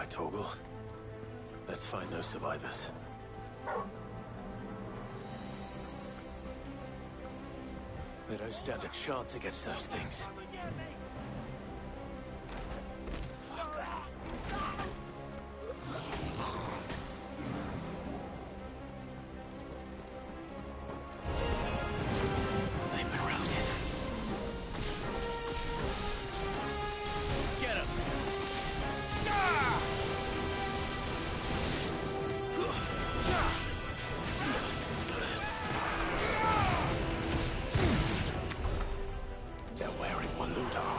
right, Torgal. Let's find those survivors. They don't stand a chance against those things. They've been routed. Get him! They're wearing Waluda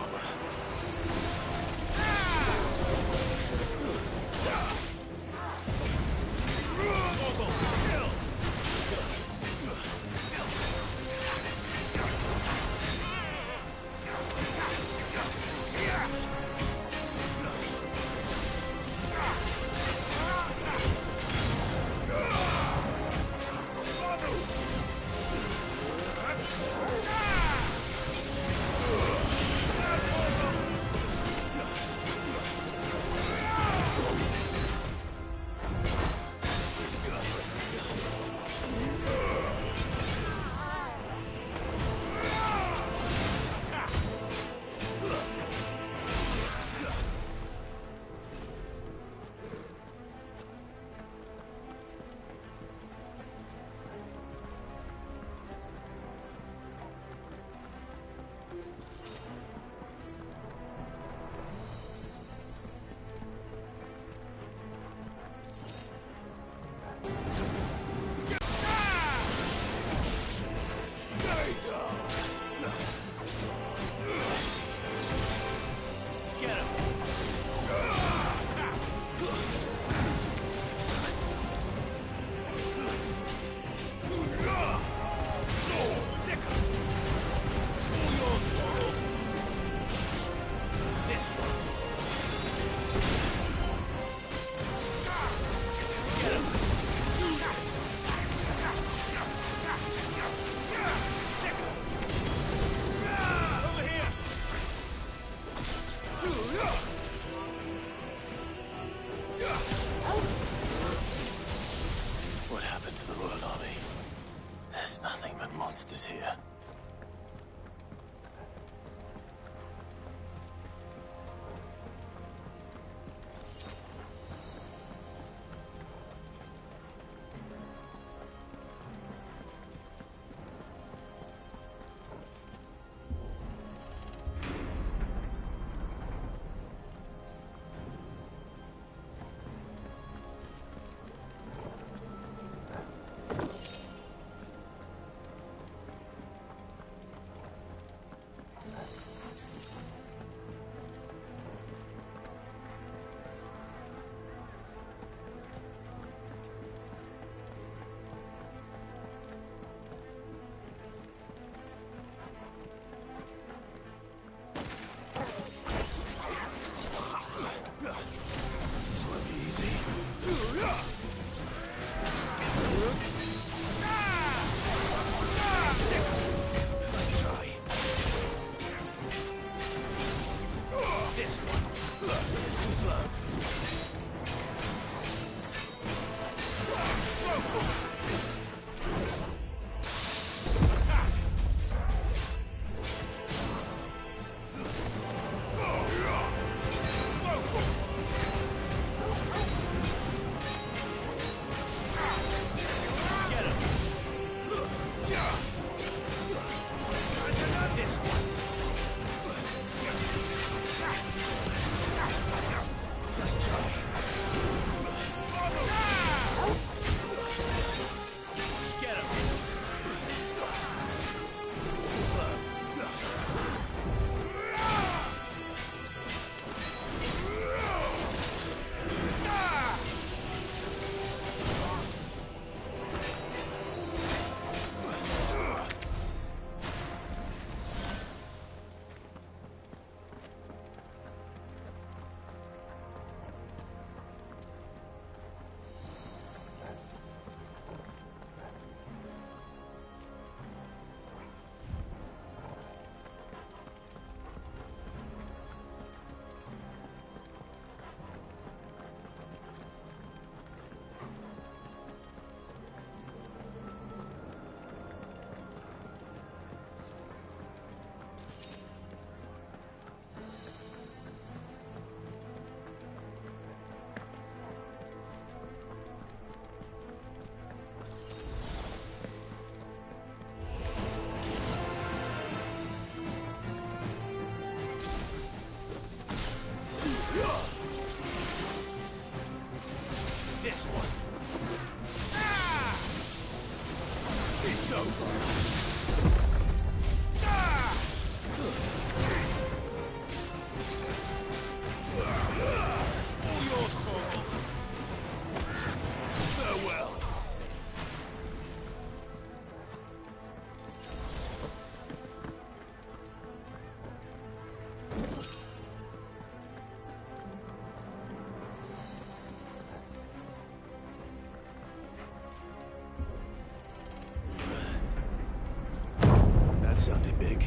That sounded big.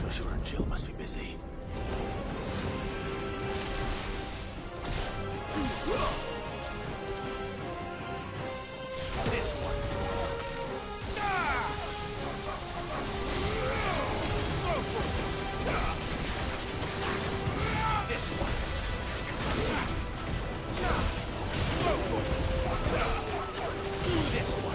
Joshua and Jill must be busy. This one. This one. This one.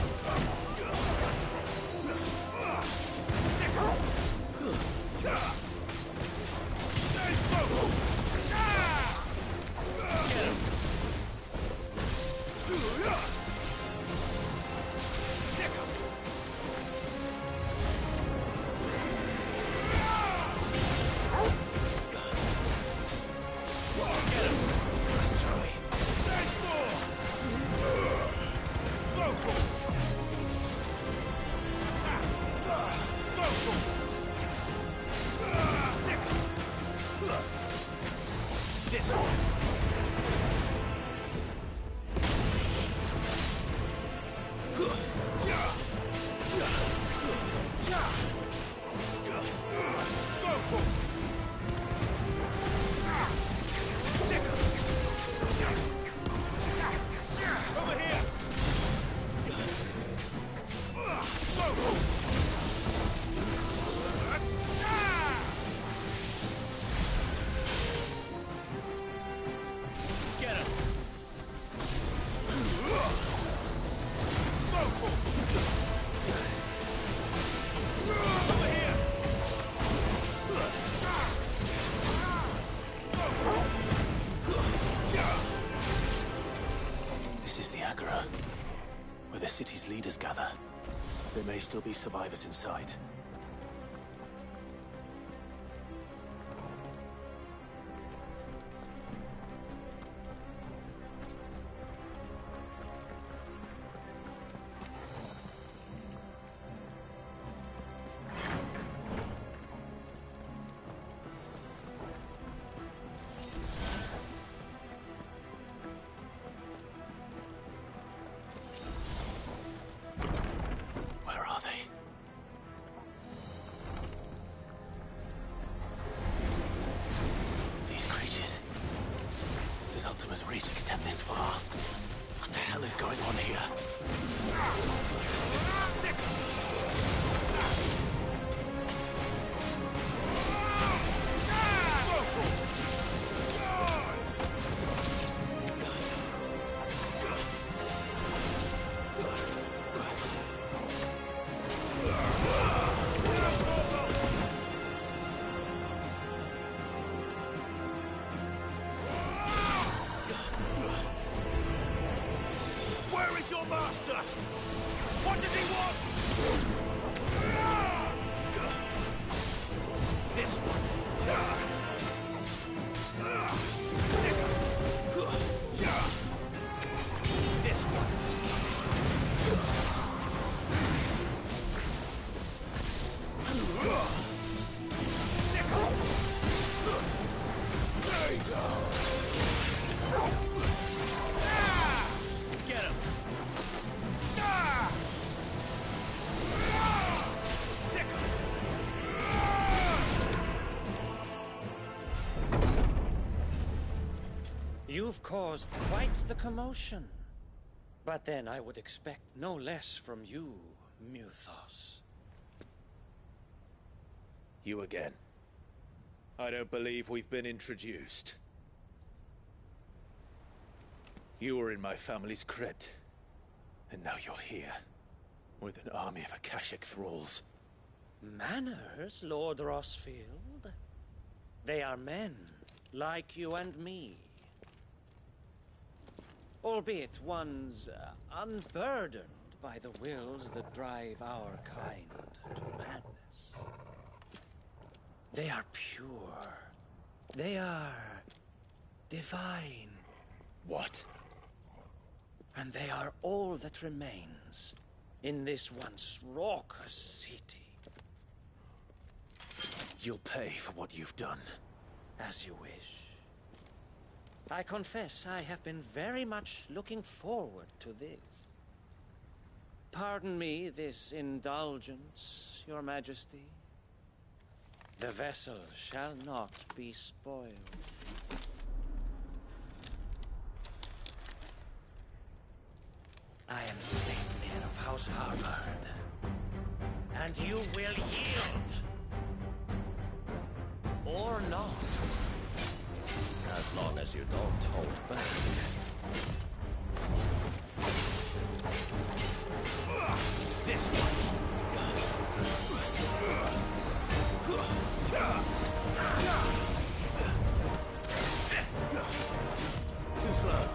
This one. Over here. Get him. Over here. This is the Agora, where the city's leaders gather. There may still be survivors inside. Where are they? These creatures. Does Ultima's reach extend this far? What the hell is going on here? Where is your master? What does he want? This one. This one. There you go. Get him. You've caused quite the commotion. But then I would expect no less from you, Muthos. You again. I don't believe we've been introduced. You were in my family's crypt. And now you're here. With an army of Akashic thralls. Manners, Lord Rosfield? They are men, like you and me. Albeit ones unburdened by the wills that drive our kind to madness. They are pure. They are divine. What? And they are all that remains in this once raucous city. You'll pay for what you've done. As you wish. I confess I have been very much looking forward to this. Pardon me this indulgence, Your Majesty. The vessel shall not be spoiled. I am Sleipnir of House Harvard, and you will yield. Or not. As long as you don't hold back. This one. Too slow.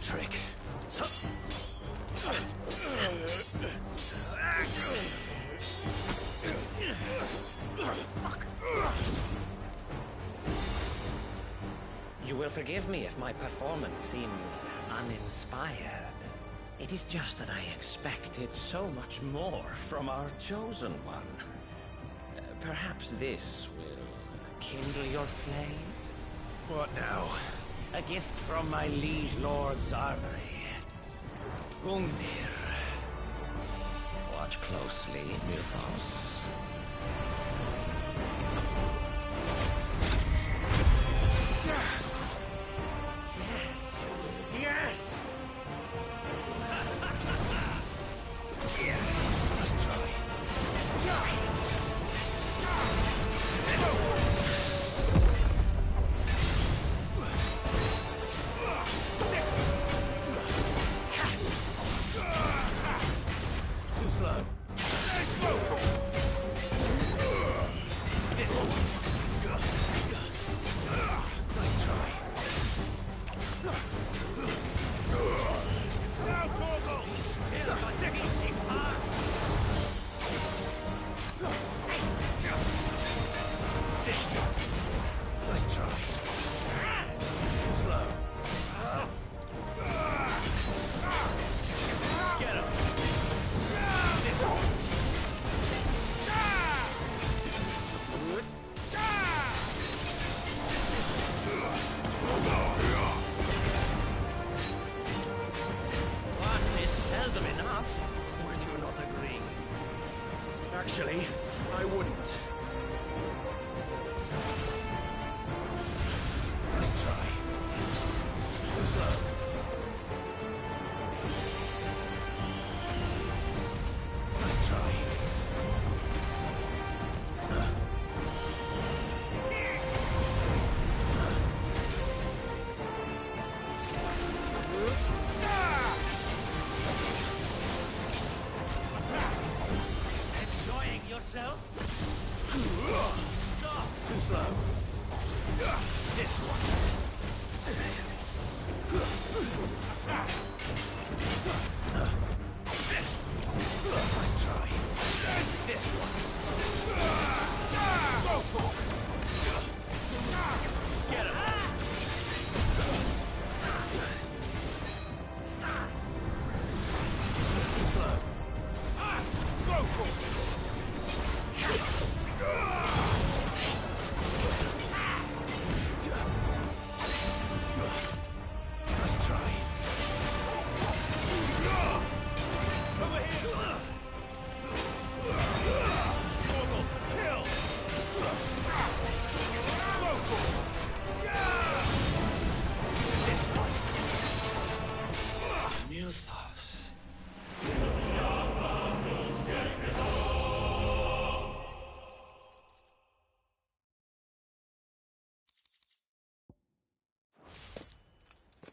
Trick. You will forgive me if my performance seems uninspired. It is just that I expected so much more from our chosen one. Perhaps this will kindle your flame? What now? A gift from my liege lord's armory. Gungnir. Watch closely, Mythos. Yes! Yes! Nice try. Too slow. This one. Nice try. Now, Torgal! He's still a beating heart! This one. Nice try. Too slow. Get him. This one. One is seldom enough. Would you not agree? Actually, I wouldn't. Nice try. Too slow. Nice try. Enjoying yourself?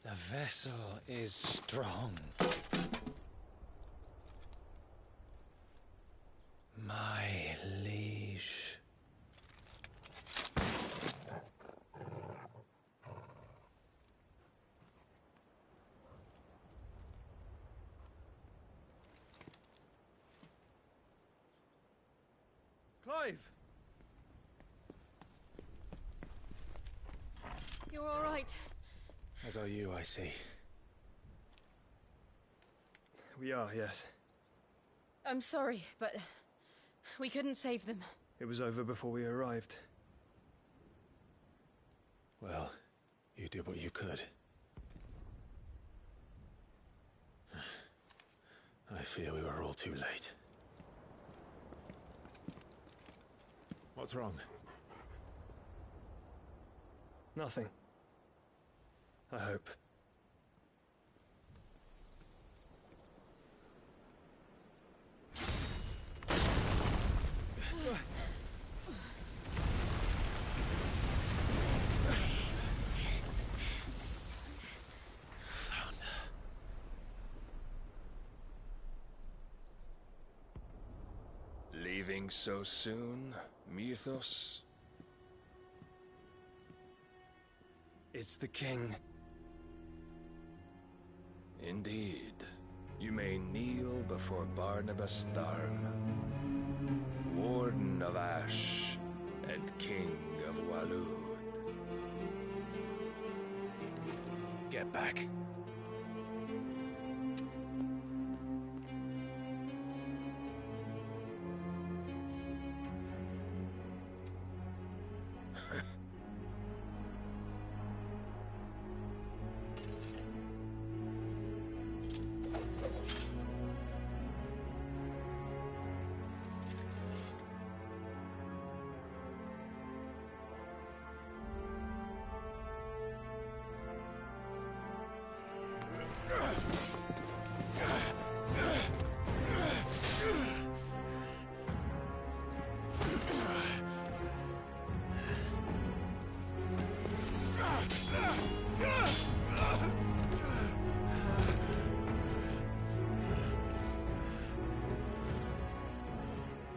The vessel is strong. My liege. Clive! You're all right. As are you, I see. We are, yes. I'm sorry, but we couldn't save them. It was over before we arrived. Well, you did what you could. I fear we were all too late. What's wrong? Nothing. I hope. Leaving so soon, Mythos? It's the king. Indeed. You may kneel before Barnabas Tharm, Warden of Ash and King of Waloed. Get back.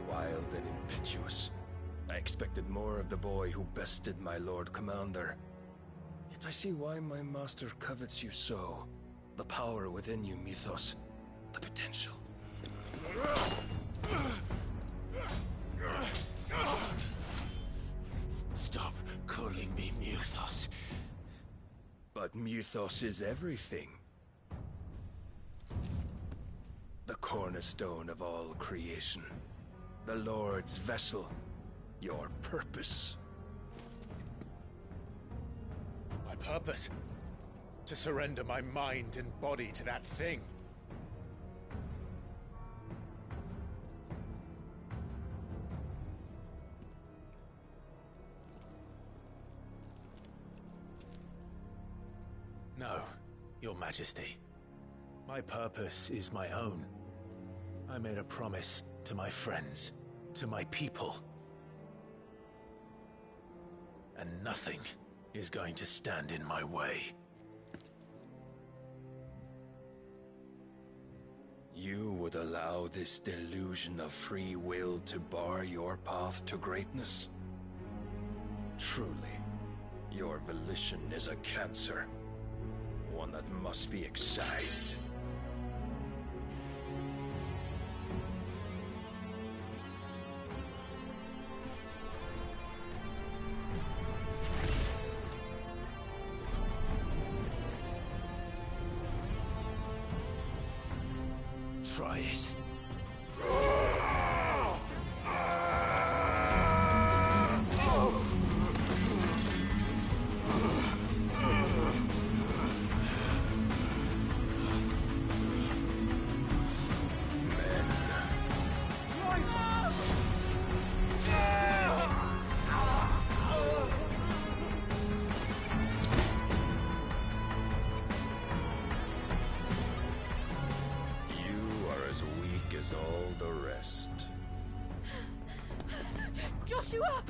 Wild and impetuous. I expected more of the boy who bested my Lord Commander. Yet I see why my master covets you so. The power within you, Mythos. The potential. Stop calling me Mythos. But Mythos is everything. The cornerstone of all creation. The Lord's vessel. Your purpose. My purpose? To surrender my mind and body to that thing. No, Your Majesty. My purpose is my own. I made a promise to my friends, to my people. And nothing is going to stand in my way. You would allow this delusion of free will to bar your path to greatness? Truly, your volition is a cancer. One that must be excised. Try it. As all the rest. Joshua!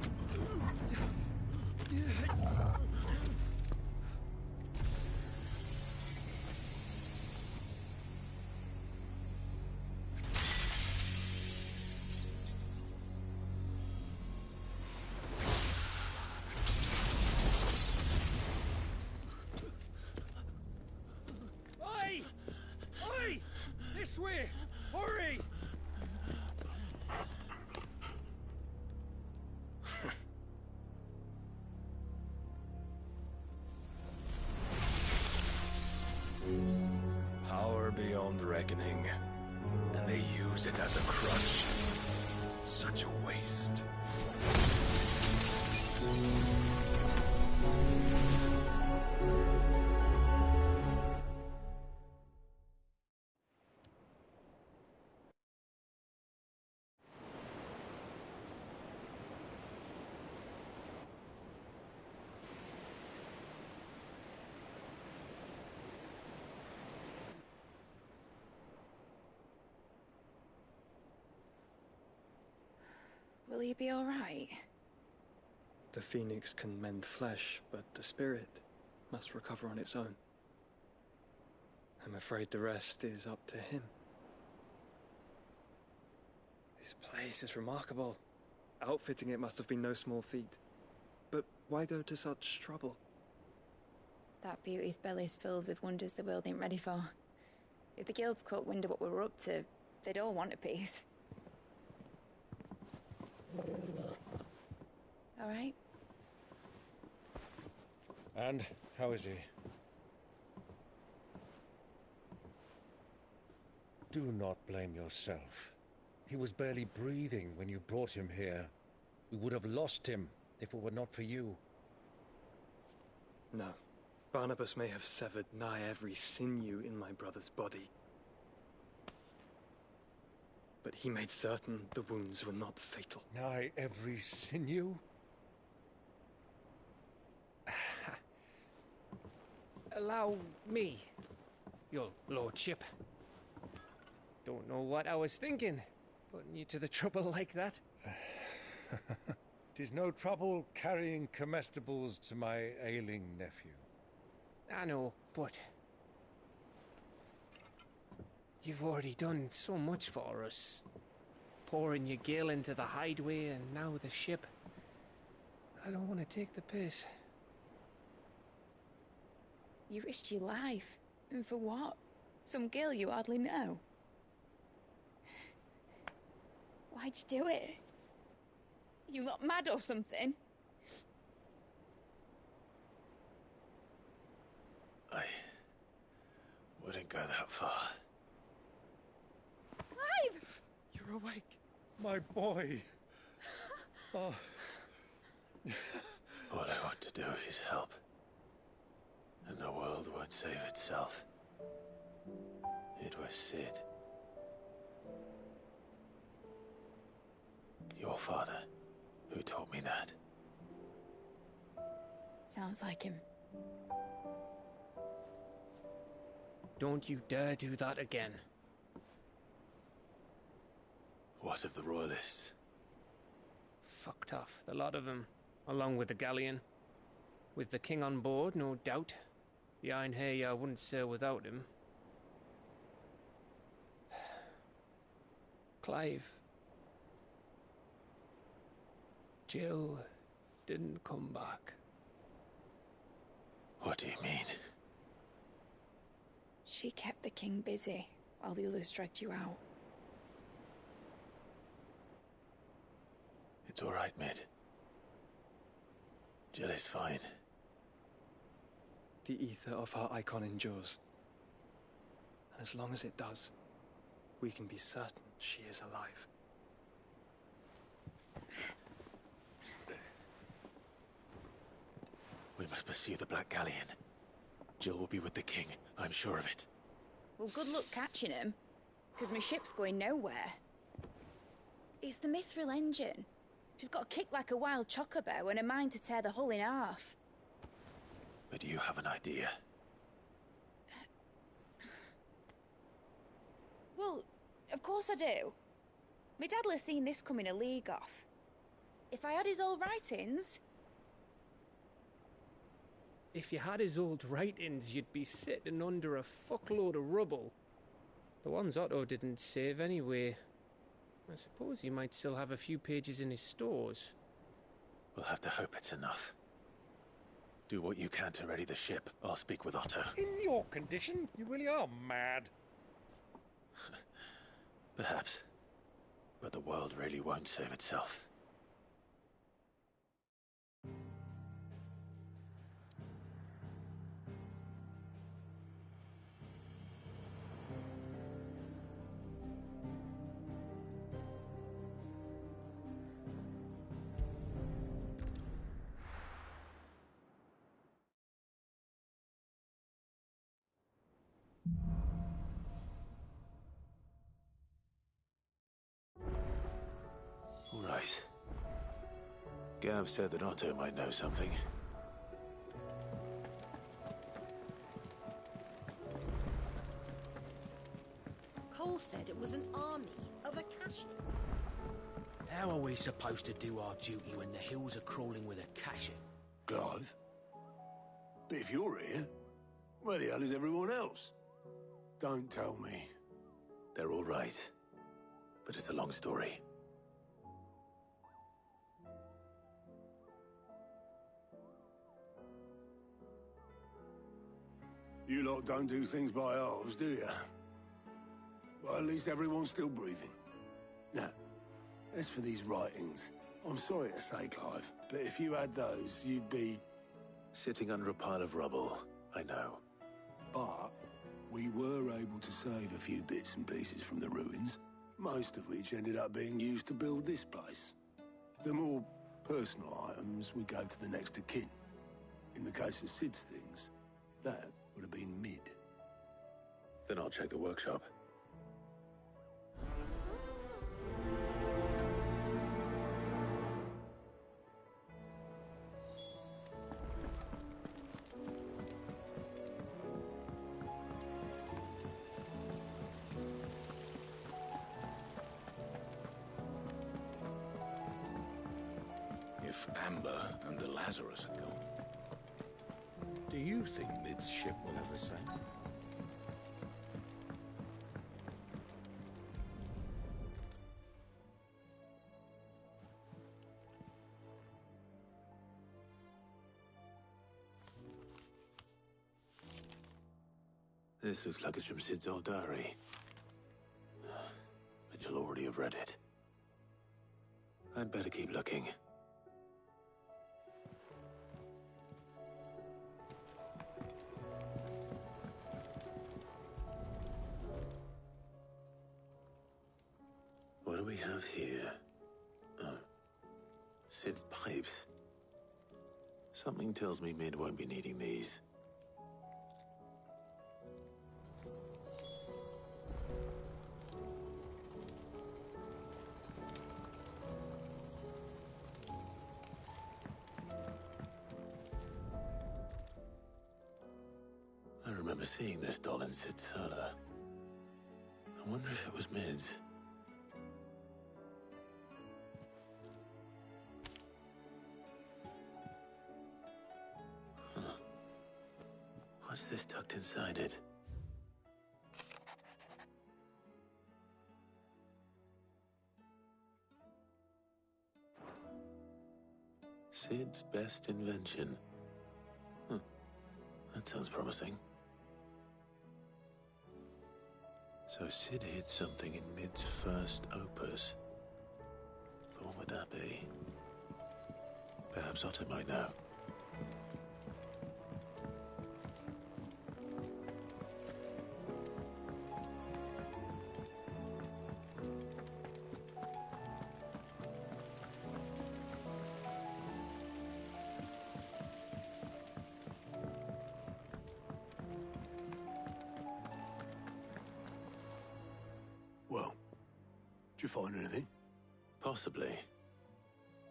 own reckoning, and they use it as a crutch. Such a waste. Will he be all right? The phoenix can mend flesh, but the spirit must recover on its own. I'm afraid the rest is up to him. This place is remarkable. Outfitting it must have been no small feat. But why go to such trouble? That beauty's belly's filled with wonders the world ain't ready for. If the guilds caught wind of what we were up to, they'd all want a piece. All right? And how is he? Do not blame yourself. He was barely breathing when you brought him here. We would have lost him if it were not for you. No. Barnabas may have severed nigh every sinew in my brother's body. But he made certain the wounds were not fatal. Nigh every sinew? Allow me, your lordship. Don't know what I was thinking, putting you to the trouble like that. 'Tis no trouble carrying comestibles to my ailing nephew. I know, but you've already done so much for us. Pouring your gil into the hideaway and now the ship. I don't want to take the piss. You risked your life. And for what? Some girl you hardly know. Why'd you do it? You got mad or something? I wouldn't go that far. Clive! You're awake, my boy. Oh. All I want to do is help. And the world won't save itself. It was Cid. Your father, who taught me that. Sounds like him. Don't you dare do that again. What of the Royalists? Fucked off, the lot of them, along with the galleon. With the king on board, no doubt. The Iron Hair wouldn't sail without him. Clive. Jill didn't come back. What do you mean? She kept the king busy while the others dragged you out. It's all right, Mid. Jill is fine. The ether of her icon endures. And as long as it does, we can be certain she is alive. We must pursue the Black Galleon. Jill will be with the king, I'm sure of it. Well, good luck catching him, because my ship's going nowhere. It's the Mithril engine. She's got a kick like a wild chocobo and a mind to tear the hull in half. But you have an idea. Well, of course I do. My dad has seen this coming a league off. If I had his old writings... If you had his old writings, you'd be sitting under a fuckload of rubble. The ones Otto didn't save anyway. I suppose he might still have a few pages in his stores. We'll have to hope it's enough. Do what you can to ready the ship. I'll speak with Otto. In your condition, you really are mad. Perhaps. But the world really won't save itself. Right. Gav said that Otto might know something. Cole said it was an army of Akashi. How are we supposed to do our duty when the hills are crawling with Akashi? Clive? But if you're here, where the hell is everyone else? Don't tell me. They're all right. But it's a long story. You lot don't do things by halves, do you? Well, at least everyone's still breathing. Now, as for these writings, I'm sorry to say, Clive, but if you had those, you'd be... Sitting under a pile of rubble, I know. But we were able to save a few bits and pieces from the ruins, most of which ended up being used to build this place. The more personal items we gave to the next of kin. In the case of Sid's things, that would have been Mid. Then I'll check the workshop. If Amber and the Lazarus are gone, do you think Mid's ship will ever sail? This looks like it's from Sid's old diary. But you'll already have read it. I'd better keep looking. What do we have here? Oh. Sid's pipes. Something tells me Mid won't be needing these. I remember seeing this doll in Sid's cellar. I wonder if it was Mid's. What's this tucked inside it? Sid's best invention. That sounds promising. So Sid hid something in Mid's first opus. But what would that be? Perhaps Otto might know. Well, did you find anything? Possibly.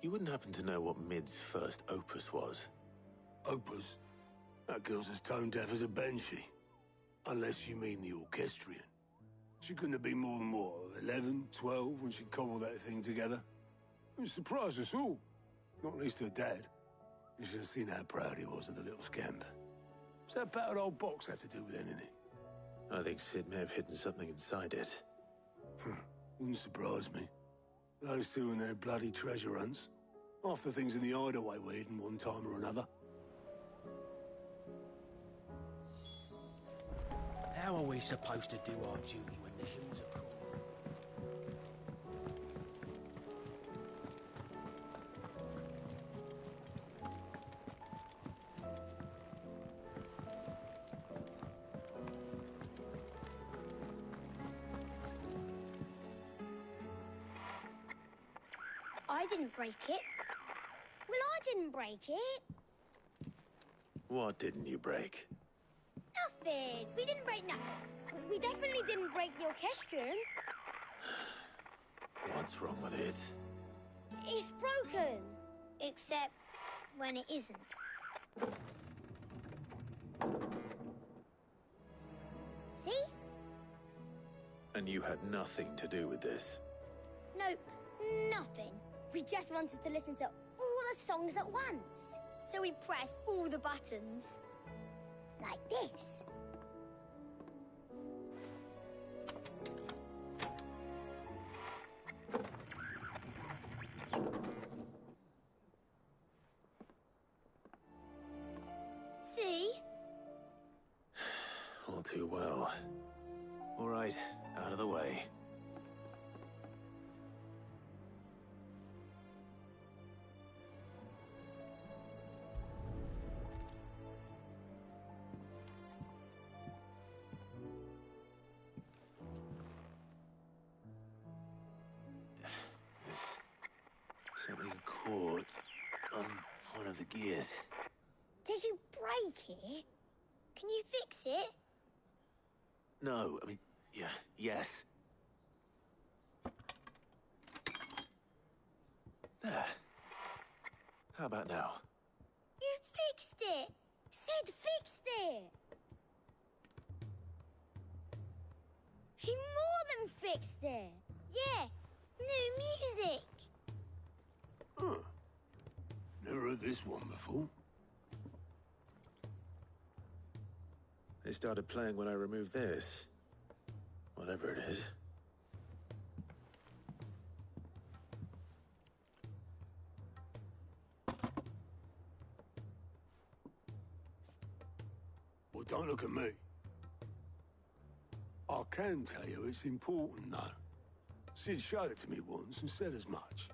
You wouldn't happen to know what Mid's first opus was? Opus? That girl's as tone deaf as a banshee. Unless you mean the orchestrion. She couldn't have been more than, what, 11, 12 when she cobbled that thing together? It surprised us all. Not least her dad. You should have seen how proud he was of the little scamp. What's that battered old box have to do with anything? I think Sid may have hidden something inside it. Wouldn't surprise me. Those two and their bloody treasure hunts. Half the things in the hideaway were hidden one time or another. How are we supposed to do our duty when the hills are crawling? I didn't break it. Well, I didn't break it. What didn't you break? Nothing. nothing. We didn't break nothing. We definitely didn't break the orchestrion. What's wrong with it? It's broken. Except when it isn't. See? And you had nothing to do with this? Nope, nothing. We just wanted to listen to all the songs at once. So we pressed all the buttons. Like this. See? All too well. All right, out of the way. There's something caught on one of the gears. Did you break it? Can you fix it? No, I mean, yeah, yes. There. How about now? You fixed it! Sid fixed it! He more than fixed it! Yeah, new music! Huh. Never heard this one before. They started playing when I removed this. Whatever it is. Well, don't look at me. I can tell you it's important, though. Sid showed it to me once and said as much.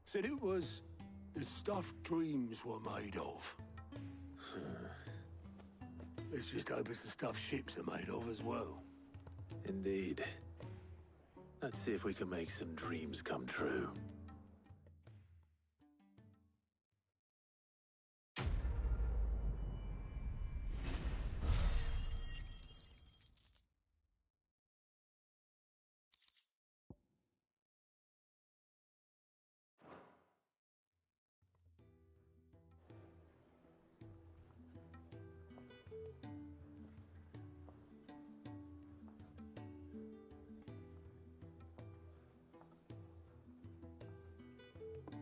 Said it was the stuff dreams were made of. Let's just hope it's the stuff ships are made of as well. Indeed. Let's see if we can make some dreams come true.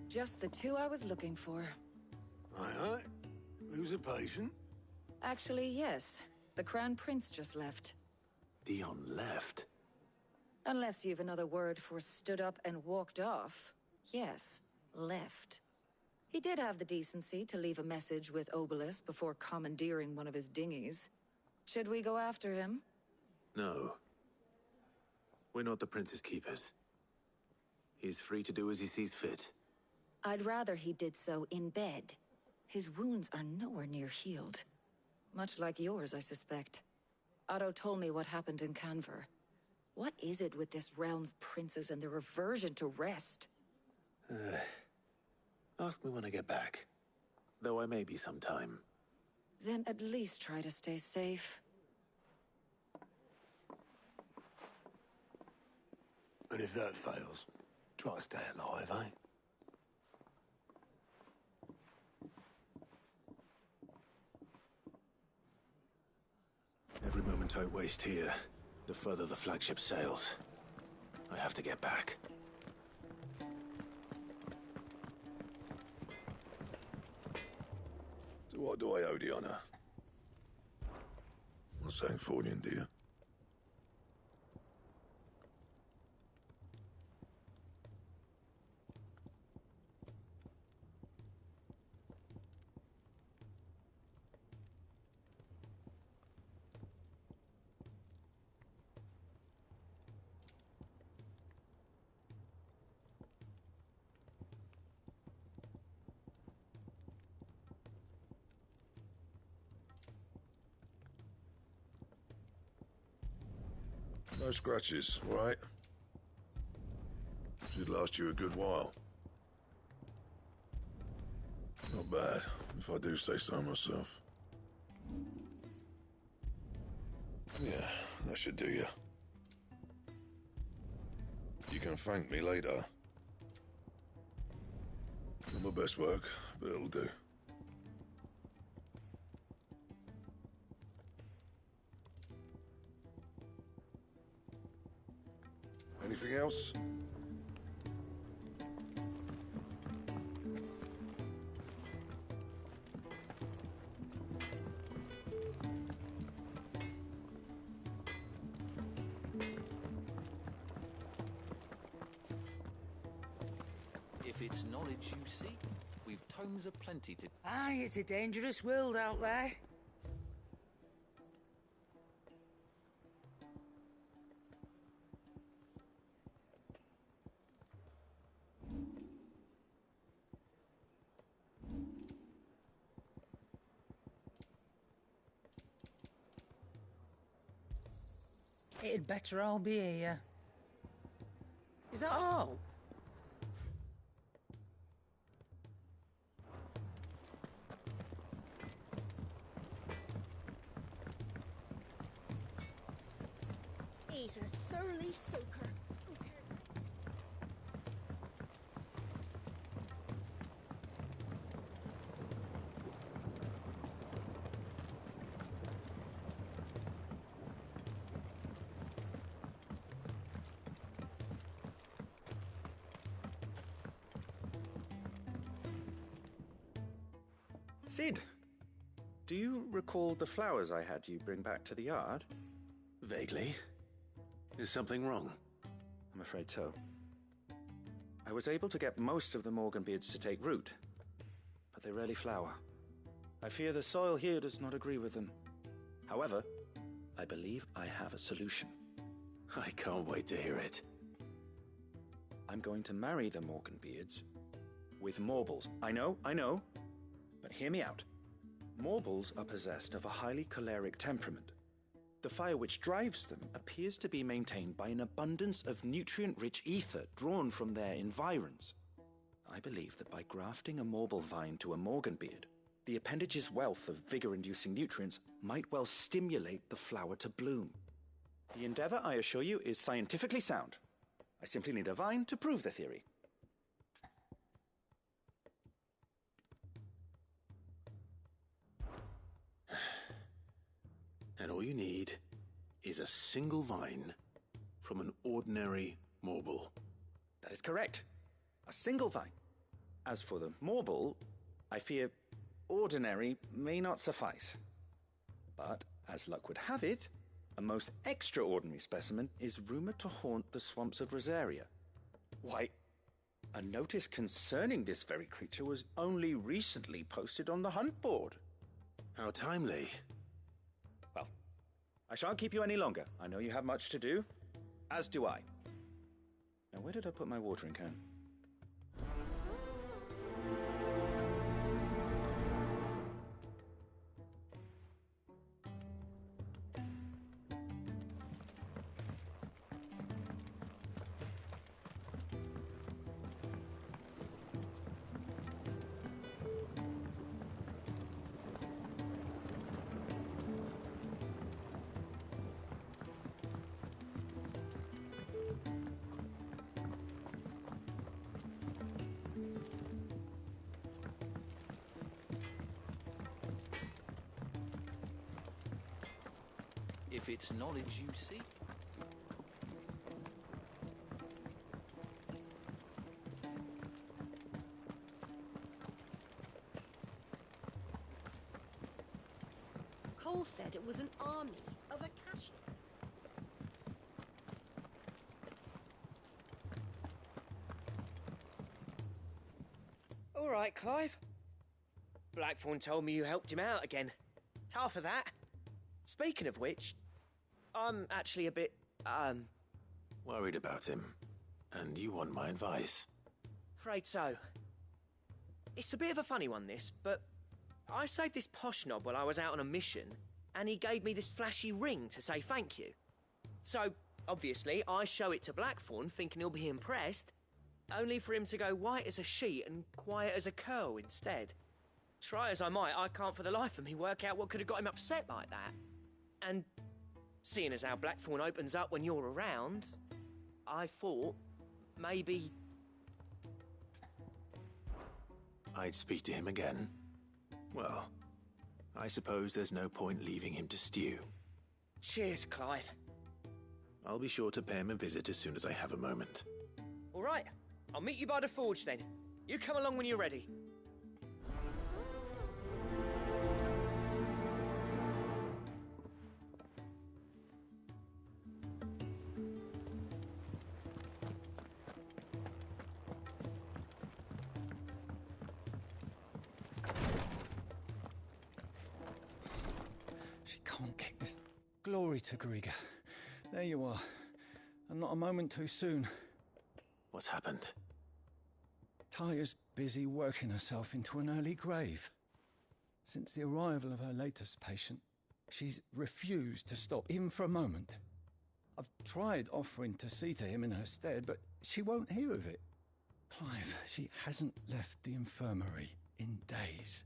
Just the two I was looking for. Aye, aye. Lose a patient? Actually, yes. The Crown Prince just left. Dion left? Unless you've another word for stood up and walked off. Yes, left. He did have the decency to leave a message with Obelisk before commandeering one of his dinghies. Should we go after him? No. We're not the Prince's keepers. He's free to do as he sees fit. I'd rather he did so in bed. His wounds are nowhere near healed. Much like yours, I suspect. Otto told me what happened in Canver. What is it with this realm's princes and their aversion to rest? Ask me when I get back. Though I may be sometime. Then at least try to stay safe. And if that fails, try to stay alive, eh? Every moment I waste here, the further the flagship sails. I have to get back. So what do I owe the honor? Not saying Fornian, do you? No scratches, right? Should last you a good while. Not bad, if I do say so myself. Yeah, that should do you. You can thank me later. Not my best work, but it'll do. Anything else? If it's knowledge you seek, we've tomes aplenty to... Aye, it's a dangerous world out there. It'd better all be here. Is that all? He's a surly soaker. Who cares? Cid, do you recall the flowers I had you bring back to the yard? Vaguely. Is something wrong? I'm afraid so. I was able to get most of the Morganbeards to take root, but they rarely flower. I fear the soil here does not agree with them. However, I believe I have a solution. I can't wait to hear it. I'm going to marry the Morganbeards with Morbles. I know, but hear me out. Morbles are possessed of a highly choleric temperament. The fire which drives them appears to be maintained by an abundance of nutrient-rich ether drawn from their environs. I believe that by grafting a Morble vine to a Morganbeard, the appendage's wealth of vigor-inducing nutrients might well stimulate the flower to bloom. The endeavor, I assure you, is scientifically sound. I simply need a vine to prove the theory. And all you need is a single vine from an ordinary Morble. That is correct. A single vine. As for the Morble, I fear ordinary may not suffice. But, as luck would have it, a most extraordinary specimen is rumored to haunt the swamps of Rosaria. Why, a notice concerning this very creature was only recently posted on the hunt board. How timely. Well, I shan't keep you any longer. I know you have much to do, as do I. Now, where did I put my watering can? If it's knowledge you seek. Cole said it was an army of Acacia. All right, Clive. Blackthorn told me you helped him out again. It's half of that. Speaking of which, I'm actually a bit, Worried about him. And you want my advice? afraid so. It's a bit of a funny one, this, but I saved this posh knob while I was out on a mission, and he gave me this flashy ring to say thank you. So, obviously, I show it to Blackthorn, thinking he'll be impressed, only for him to go white as a sheet and quiet as a curl instead. Try as I might, I can't for the life of me work out what could have got him upset like that. And seeing as how Blackthorn opens up when you're around, I thought maybe... I'd speak to him again. Well, I suppose there's no point leaving him to stew. Cheers, Clive. I'll be sure to pay him a visit as soon as I have a moment. All right, I'll meet you by the forge then. You come along when you're ready. She can't kick this. Glory to Griga. There you are. And not a moment too soon. What's happened? Taya's busy working herself into an early grave. Since the arrival of her latest patient, she's refused to stop, even for a moment. I've tried offering to see to him in her stead, but she won't hear of it. Clive, she hasn't left the infirmary in days.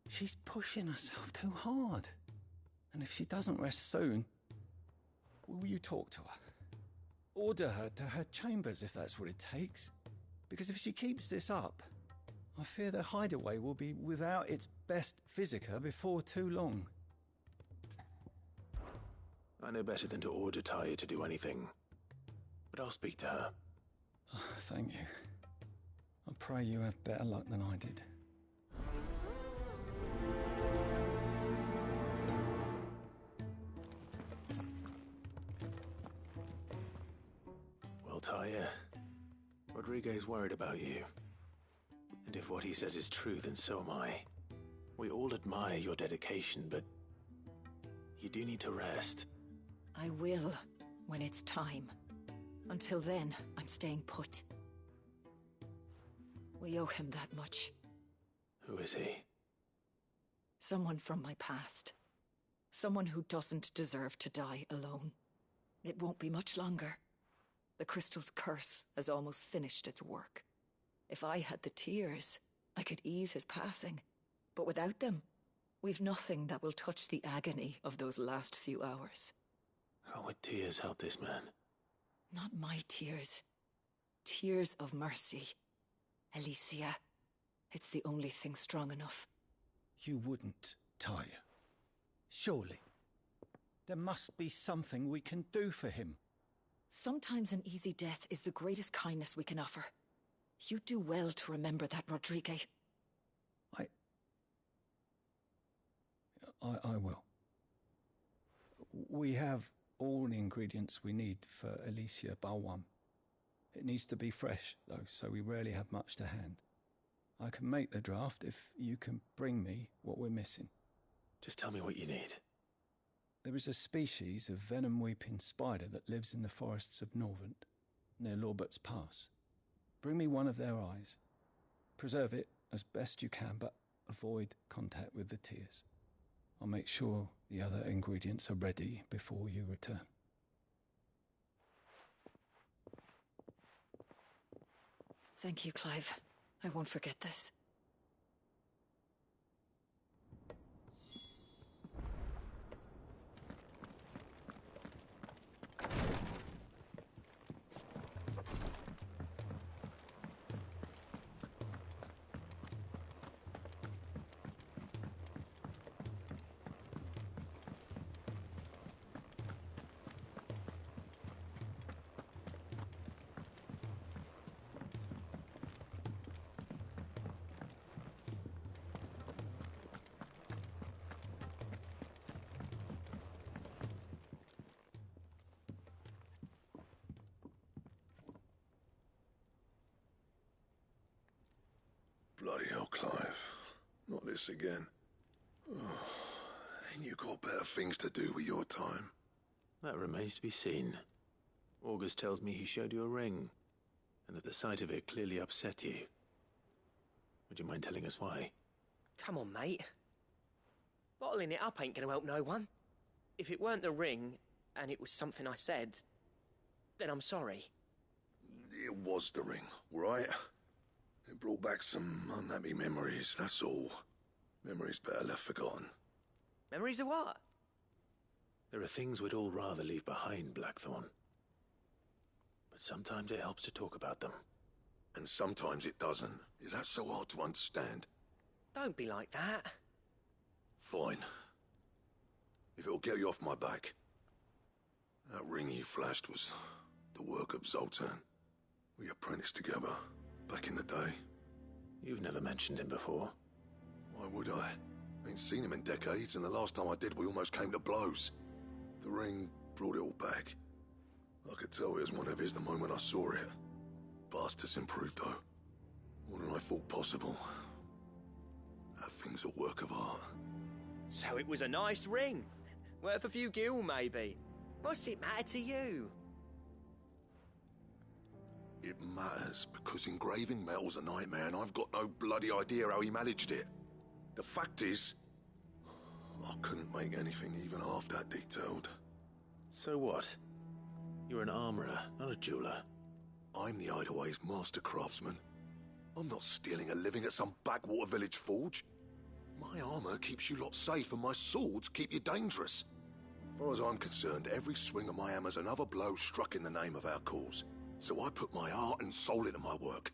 She's pushing herself too hard. And if she doesn't rest soon, will you talk to her? Order her to her chambers if that's what it takes. Because if she keeps this up, I fear the hideaway will be without its best physica before too long. I know better than to order Taya to do anything. But I'll speak to her. Oh, thank you. I pray you have better luck than I did. Well, Taya, Rodriguez worried about you. And if what he says is true, then so am I. We all admire your dedication, but you do need to rest. I will, when it's time. Until then, I'm staying put. We owe him that much. Who is he? Someone from my past. Someone who doesn't deserve to die alone. It won't be much longer. The crystal's curse has almost finished its work. If I had the tears, I could ease his passing. But without them, we've nothing that will touch the agony of those last few hours. How would tears help this man? Not my tears. Tears of mercy. Alicia, it's the only thing strong enough. You wouldn't, Taya. Surely. There must be something we can do for him. Sometimes an easy death is the greatest kindness we can offer. You do well to remember that, Rodrigue. I will. We have all the ingredients we need for Alicia Balwam. It needs to be fresh, though, so we rarely have much to hand. I can make the draft if you can bring me what we're missing. Just tell me what you need. There is a species of venom-weeping spider that lives in the forests of Norvent, near Lorbert's Pass. Bring me one of their eyes. Preserve it as best you can, but avoid contact with the tears. I'll make sure the other ingredients are ready before you return. Thank you, Clive. I won't forget this. Bloody hell, Clive. Not this again. Oh, ain't you got better things to do with your time? That remains to be seen. August tells me he showed you a ring, and that the sight of it clearly upset you. Would you mind telling us why? Come on, mate. Bottling it up ain't gonna help no one. If it weren't the ring, and it was something I said, then I'm sorry. It was the ring, right? It brought back some unhappy memories, that's all. Memories better left forgotten. Memories of what? There are things we'd all rather leave behind, Blackthorn. But sometimes it helps to talk about them. And sometimes it doesn't. Is that so hard to understand? Don't be like that. Fine. If it'll get you off my back. That ring you flashed was the work of Zoltan. We apprenticed together, back in the day. You've never mentioned him before. Why would I? Ain't seen him in decades, and the last time I did, we almost came to blows. The ring brought it all back. I could tell it was one of his the moment I saw it. Vast has improved, though. More than I thought possible. That thing's a work of art. So it was a nice ring. Worth a few gil, maybe. What's it matter to you? It matters because engraving metal's a nightmare, and I've got no bloody idea how he managed it. The fact is, I couldn't make anything even half that detailed. So what? You're an armorer, not a jeweler. I'm the Hideaway's master craftsman. I'm not stealing a living at some backwater village forge. My armor keeps you lot safe, and my swords keep you dangerous. As far as I'm concerned, every swing of my hammer's another blow struck in the name of our cause. So I put my heart and soul into my work.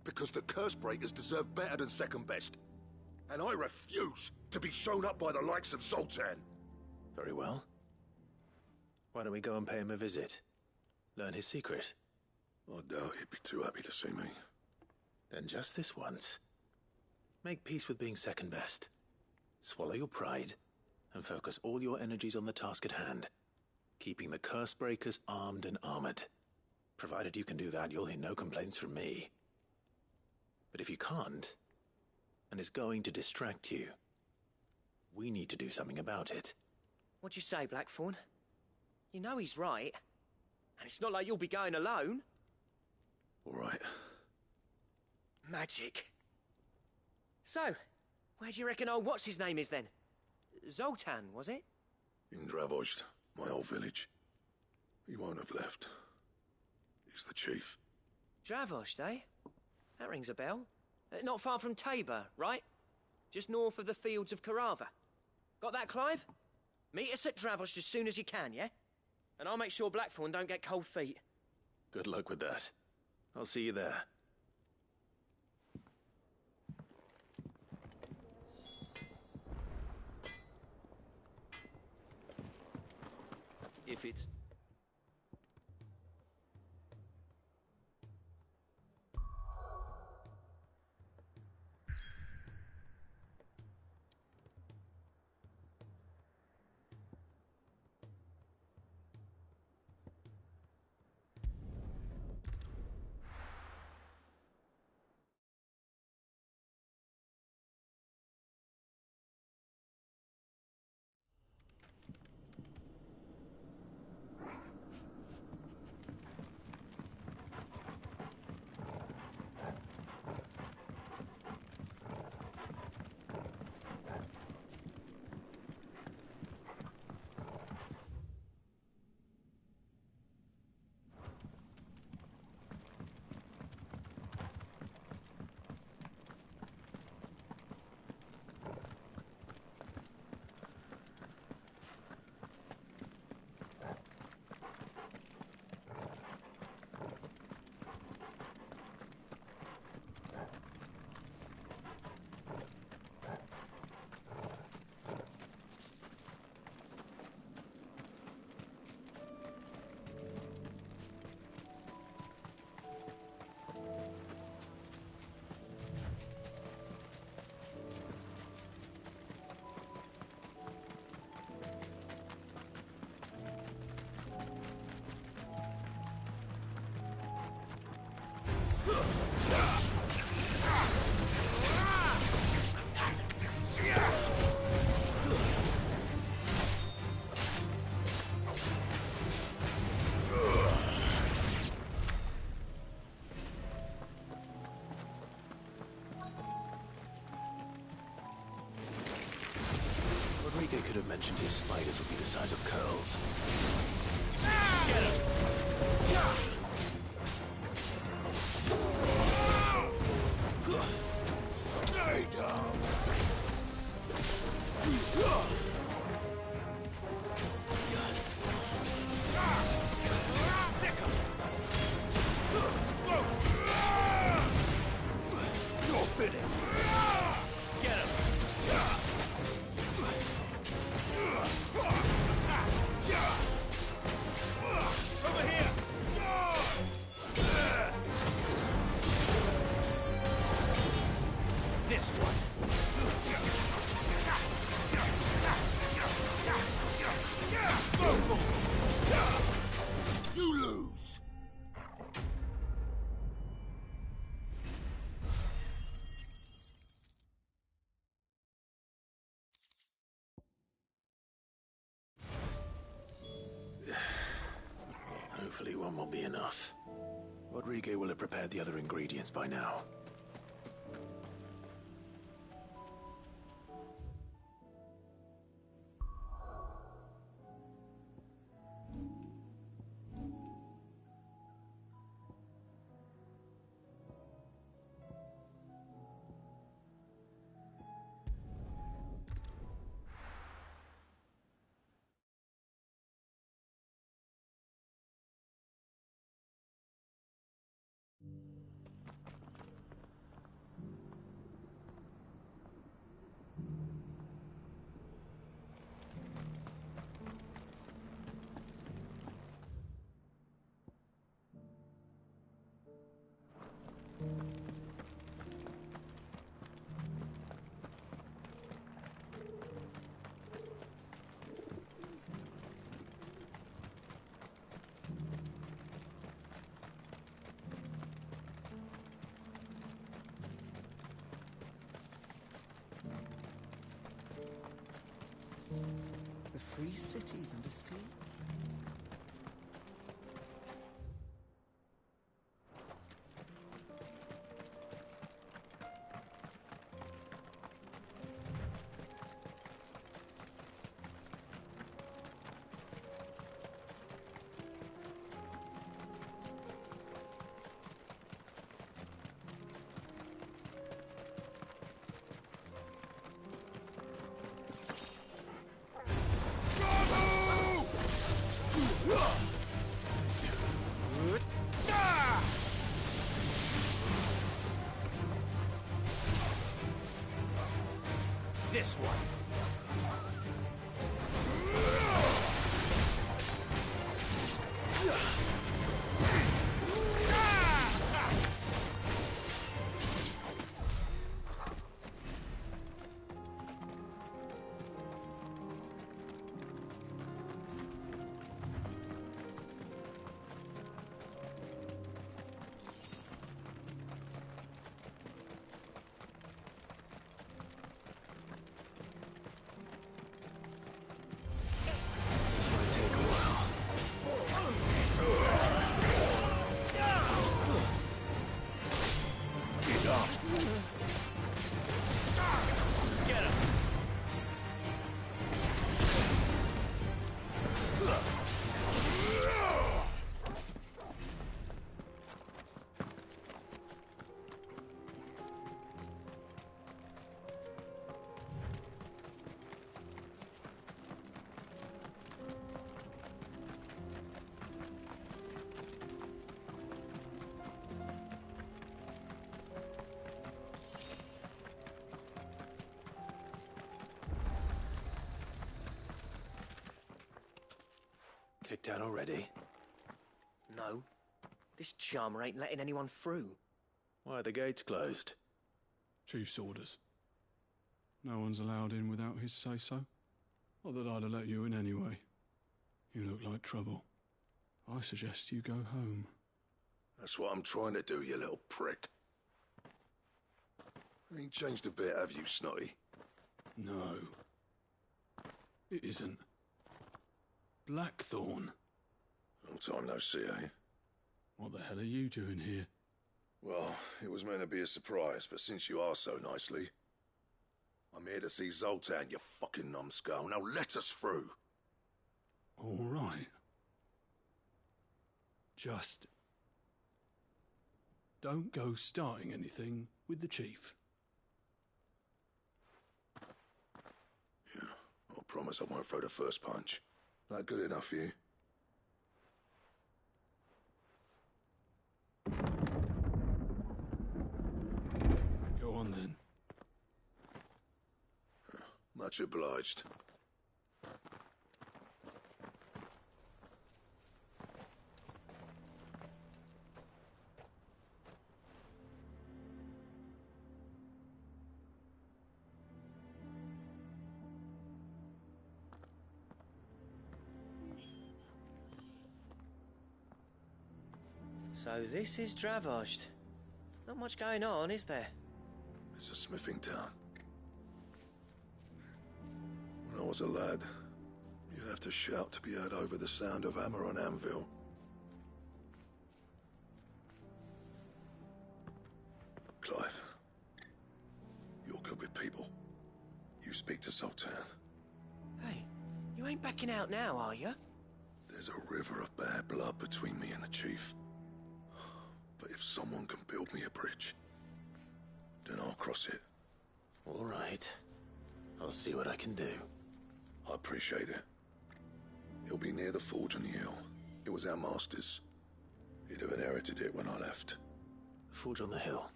Because the Cursebreakers deserve better than second best. And I refuse to be shown up by the likes of Zoltan. Very well. Why don't we go and pay him a visit? Learn his secret. I doubt he'd be too happy to see me. Then just this once. Make peace with being second best. Swallow your pride, and focus all your energies on the task at hand. Keeping the Cursebreakers armed and armored. Provided you can do that, you'll hear no complaints from me. But if you can't, and it's going to distract you, we need to do something about it. What'd you say, Blackthorn? You know he's right. And it's not like you'll be going alone. All right. Magic. So, where do you reckon old what's-his-name is then? Zoltan, was it? In Dravozd, my old village. He won't have left. He's the chief. Dravozd, eh? That rings a bell. Not far from Tabor, right? Just north of the fields of Carava. Got that, Clive? Meet us at Dravozd as soon as you can, yeah? And I'll make sure Blackthorn don't get cold feet. Good luck with that. I'll see you there. If it's... You lose! Hopefully one will be enough. Rodrigo will have prepared the other ingredients by now. The free cities under sea? This one. Kicked out already? No. This charmer ain't letting anyone through. Why are the gates closed? Chief's orders. No one's allowed in without his say-so. Not that I'd have let you in anyway. You look like trouble. I suggest you go home. That's what I'm trying to do, you little prick. Ain't changed a bit, have you, Snotty? No. It isn't. Blackthorn. Long time no see, eh? What the hell are you doing here? Well, it was meant to be a surprise, but since you are so nicely, I'm here to see Zoltan, you fucking numbskull. Now let us through. All right. Just don't go starting anything with the chief. Yeah, I promise I won't throw the first punch. That good enough for you? Go on then. Much obliged. So this is Dravojd. Not much going on, is there? It's a smithing town. When I was a lad, you'd have to shout to be heard over the sound of hammer on anvil. Clive, you're good with people. You speak to Zoltan. Hey, you ain't backing out now, are you? There's a river of bad blood between me and the chief. But if someone can build me a bridge, then I'll cross it. All right. I'll see what I can do. I appreciate it. It'll be near the forge on the hill. It was our master's. He'd have inherited it when I left. The forge on the hill.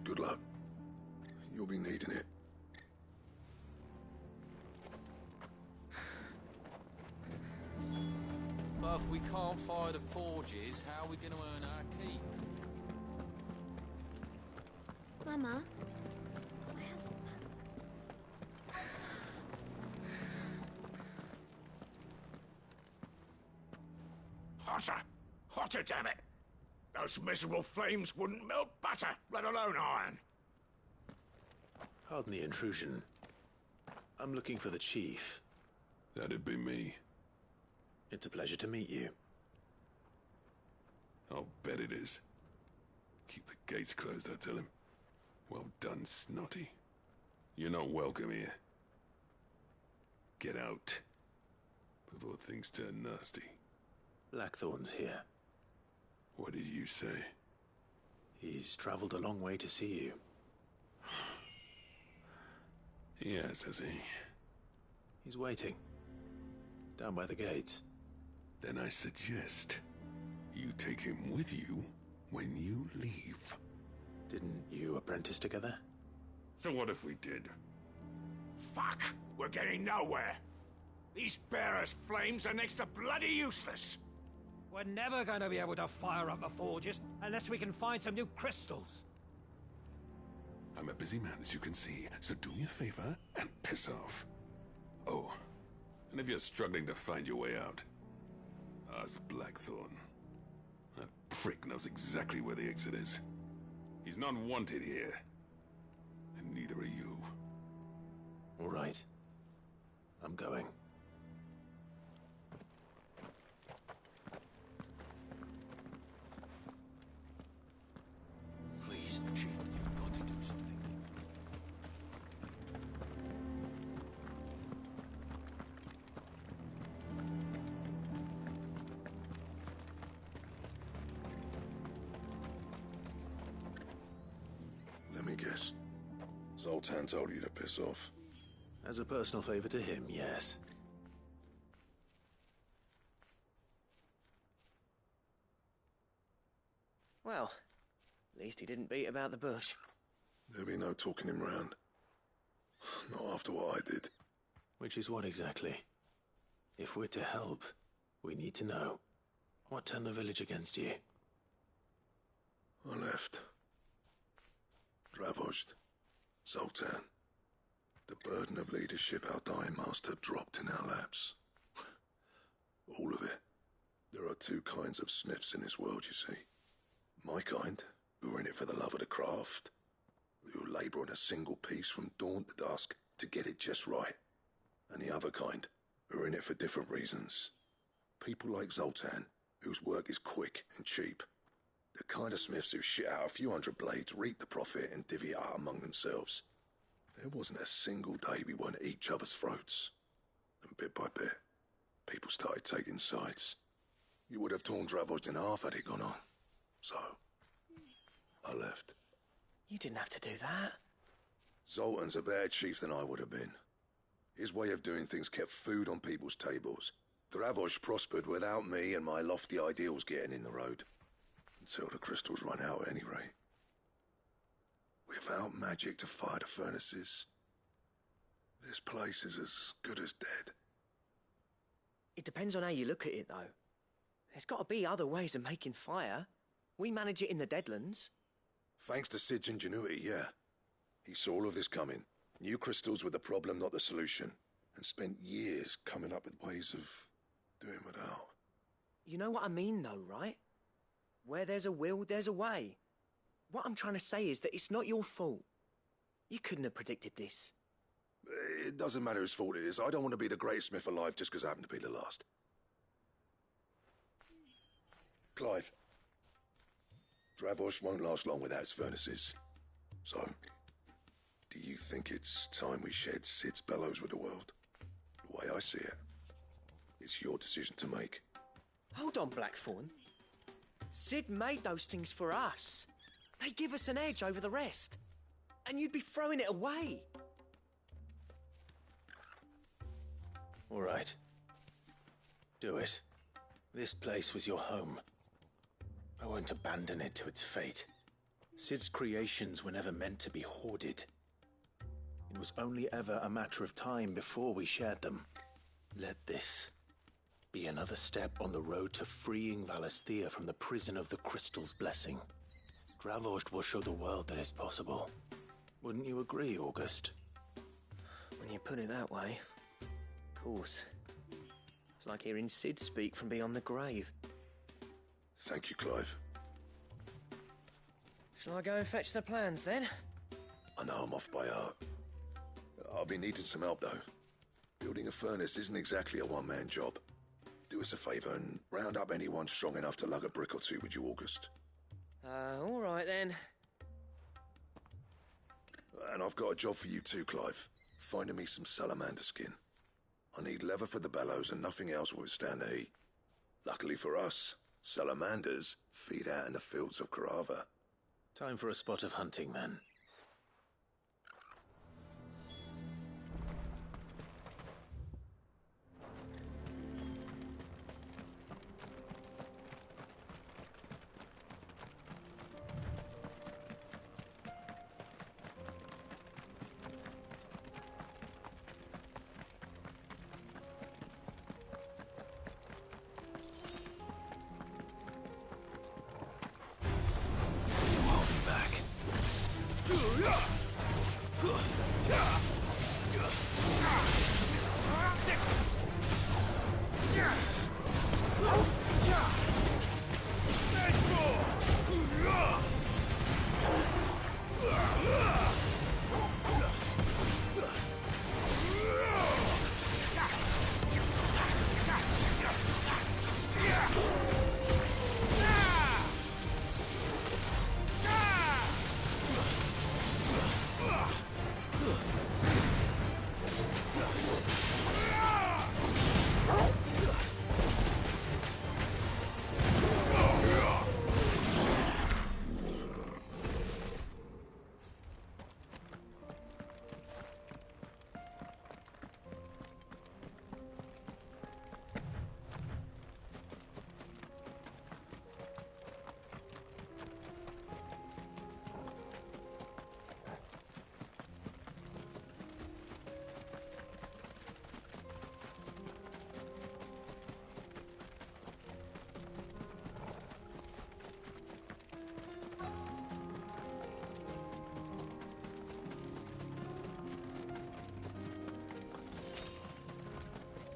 Good luck. You'll be needing it. But if we can't fire the forges, how are we going to earn our keep? Mama. Hotter! Hotter, damn it! Those miserable flames wouldn't melt butter, let alone iron. Pardon the intrusion. I'm looking for the chief. That'd be me. It's a pleasure to meet you. I'll bet it is. Keep the gates closed, I tell him. Well done, Snotty. You're not welcome here. Get out. Before things turn nasty. Blackthorn's here. What did you say? He's traveled a long way to see you. Yes, has he? He's waiting. Down by the gates. Then I suggest you take him with you when you leave. Didn't you apprentice together? So what if we did? Fuck! We're getting nowhere. These bearers' flames are next to bloody useless. We're never going to be able to fire up the forges unless we can find some new crystals. I'm a busy man, as you can see, so do me a favor and piss off. Oh, and if you're struggling to find your way out, ask Blackthorn. That prick knows exactly where the exit is. He's not wanted here, and neither are you. All right. I'm going. Please, Chief, you've got to do something. Let me guess. Zoltan told you to piss off. As a personal favor to him, yes. Well, at least he didn't beat about the bush. There'll be no talking him round. Not after what I did. Which is what exactly? If we're to help, we need to know. What turned the village against you? I left. Dravojd. Zoltan. The burden of leadership our dying master dropped in our laps. All of it. There are two kinds of smiths in this world, you see. My kind, who are in it for the love of the craft, who labour on a single piece from dawn to dusk to get it just right. And the other kind, who are in it for different reasons. People like Zoltan, whose work is quick and cheap. The kind of smiths who shit out a few hundred blades, reap the profit, and divvy it out among themselves. There wasn't a single day we weren't at each other's throats. And bit by bit, people started taking sides. You would have torn Dravojd in half had it gone on. So, I left. You didn't have to do that. Zoltan's a better chief than I would have been. His way of doing things kept food on people's tables. Dravojd prospered without me and my lofty ideals getting in the road. Until the crystals run out at any rate. Without magic to fire the furnaces, this place is as good as dead. It depends on how you look at it, though. There's got to be other ways of making fire. We manage it in the Deadlands. Thanks to Sid's ingenuity, yeah. He saw all of this coming. Knew crystals were the problem, not the solution. And spent years coming up with ways of doing without. You know what I mean, though, right? Where there's a will, there's a way. What I'm trying to say is that it's not your fault. You couldn't have predicted this. It doesn't matter whose fault it is. I don't want to be the greatest smith alive just because I happen to be the last. Clive. Dravosh won't last long without its furnaces. So, do you think it's time we shared Sid's bellows with the world? The way I see it, it's your decision to make. Hold on, Blackthorn. Sid made those things for us. They give us an edge over the rest. And you'd be throwing it away. All right. Do it. This place was your home. I won't abandon it to its fate. Sid's creations were never meant to be hoarded. It was only ever a matter of time before we shared them. Let this be another step on the road to freeing Valisthea from the prison of the Crystal's blessing. Dravost will show the world that it's possible. Wouldn't you agree, August? When you put it that way, of course. It's like hearing Sid speak from beyond the grave. Thank you, Clive. Shall I go and fetch the plans, then? I know I'm off by heart. I'll be needing some help, though. Building a furnace isn't exactly a one-man job. Do us a favour and round up anyone strong enough to lug a brick or two, would you, August? All right, then. And I've got a job for you too, Clive. Finding me some salamander skin. I need leather for the bellows and nothing else will withstand the heat. Luckily for us, salamanders feed out in the fields of Carava. Time for a spot of hunting, then.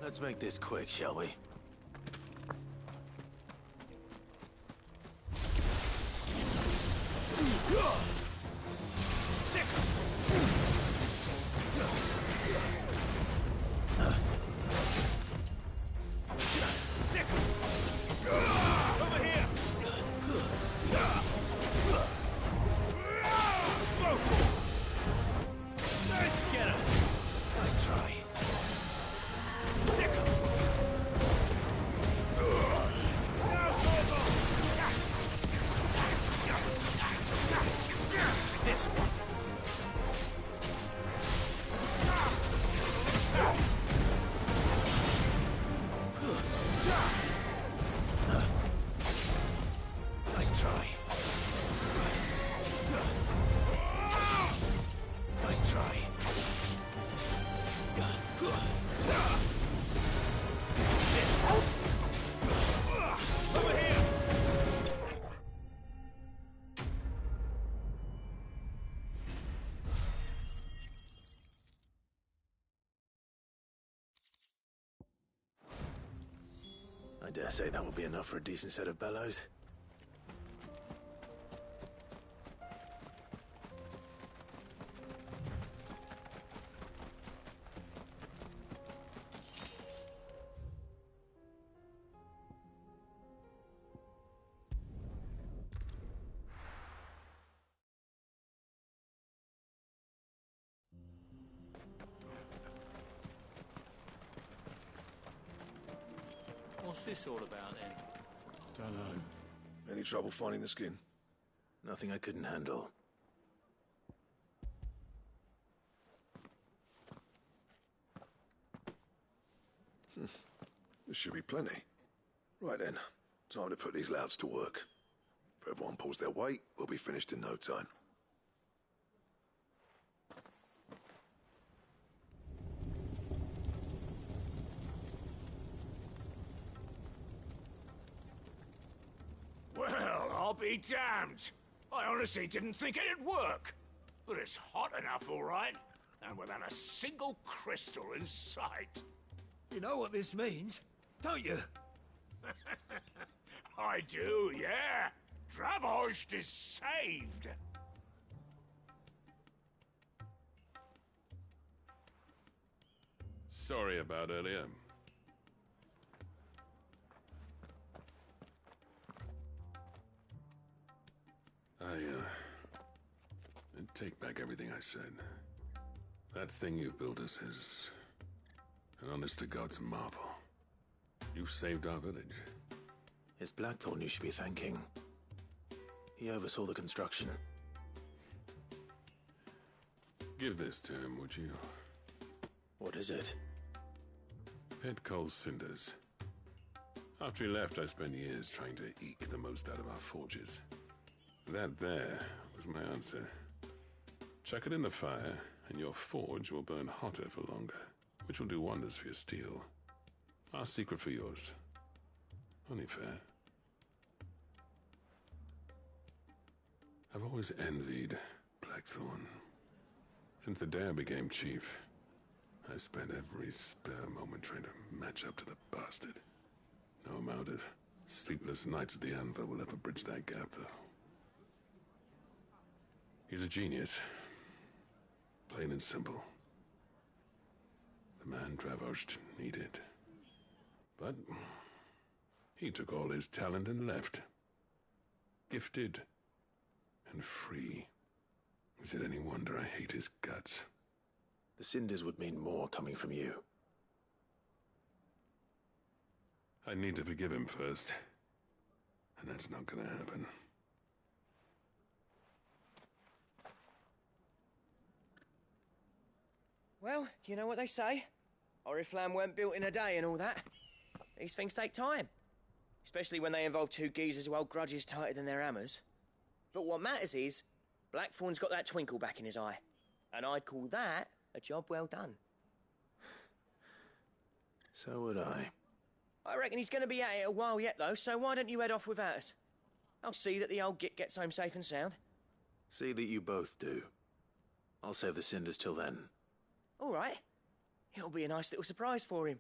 Let's make this quick, shall we? I dare say that will be enough for a decent set of bellows. this all about, then? Dunno. Any trouble finding the skin? Nothing I couldn't handle. There should be plenty. Right then, time to put these louds to work. If everyone pulls their weight, we'll be finished in no time. Well, I'll be damned. I honestly didn't think it'd work. But it's hot enough, all right. And without a single crystal in sight. You know what this means, don't you? I do, yeah. Dravost is saved. Sorry about earlier. I take back everything I said. That thing you built us is an honest-to-God's marvel. You saved our village. It's Blackthorn you should be thanking. He oversaw the construction. Give this to him, would you? What is it? Pet Cole's cinders. After he left, I spent years trying to eke the most out of our forges. That there was my answer. Chuck it in the fire, and your forge will burn hotter for longer, which will do wonders for your steel. Our secret for yours. Only fair. I've always envied Blackthorn. Since the day I became chief, I spent every spare moment trying to match up to the bastard. No amount of sleepless nights at the Anvil will ever bridge that gap, though. He's a genius. Plain and simple. The man Dravost needed. But he took all his talent and left. Gifted and free. Is it any wonder I hate his guts? The cinders would mean more coming from you. I need to forgive him first. And that's not gonna happen. Well, you know what they say. Oriflamme weren't built in a day and all that. These things take time. Especially when they involve two geezers who hold grudges tighter than their hammers. But what matters is, Blackthorn's got that twinkle back in his eye. And I'd call that a job well done. So would I. I reckon he's going to be at it a while yet, though, so why don't you head off without us? I'll see that the old git gets home safe and sound. See that you both do. I'll save the cinders till then. All right. It'll be a nice little surprise for him.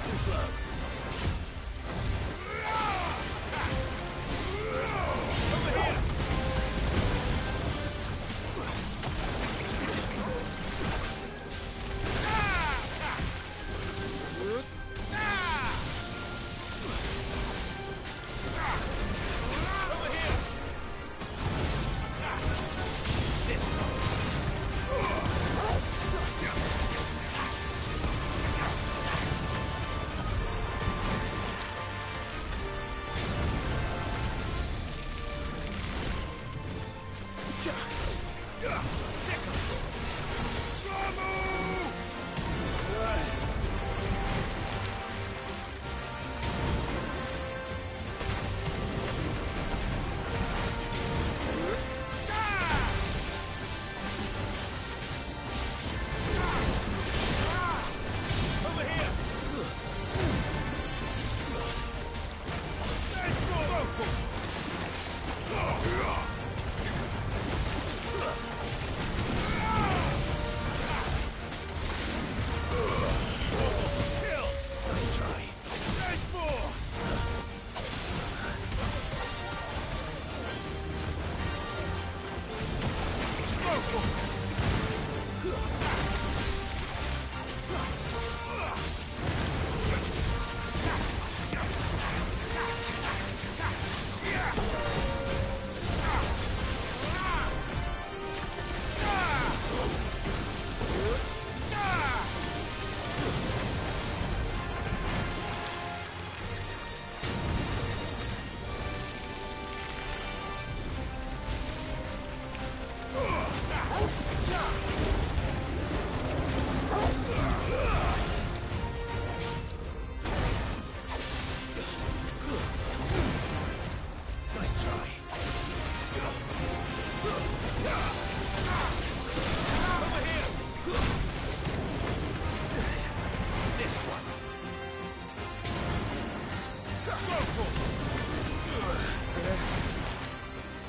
Too slow. Over here!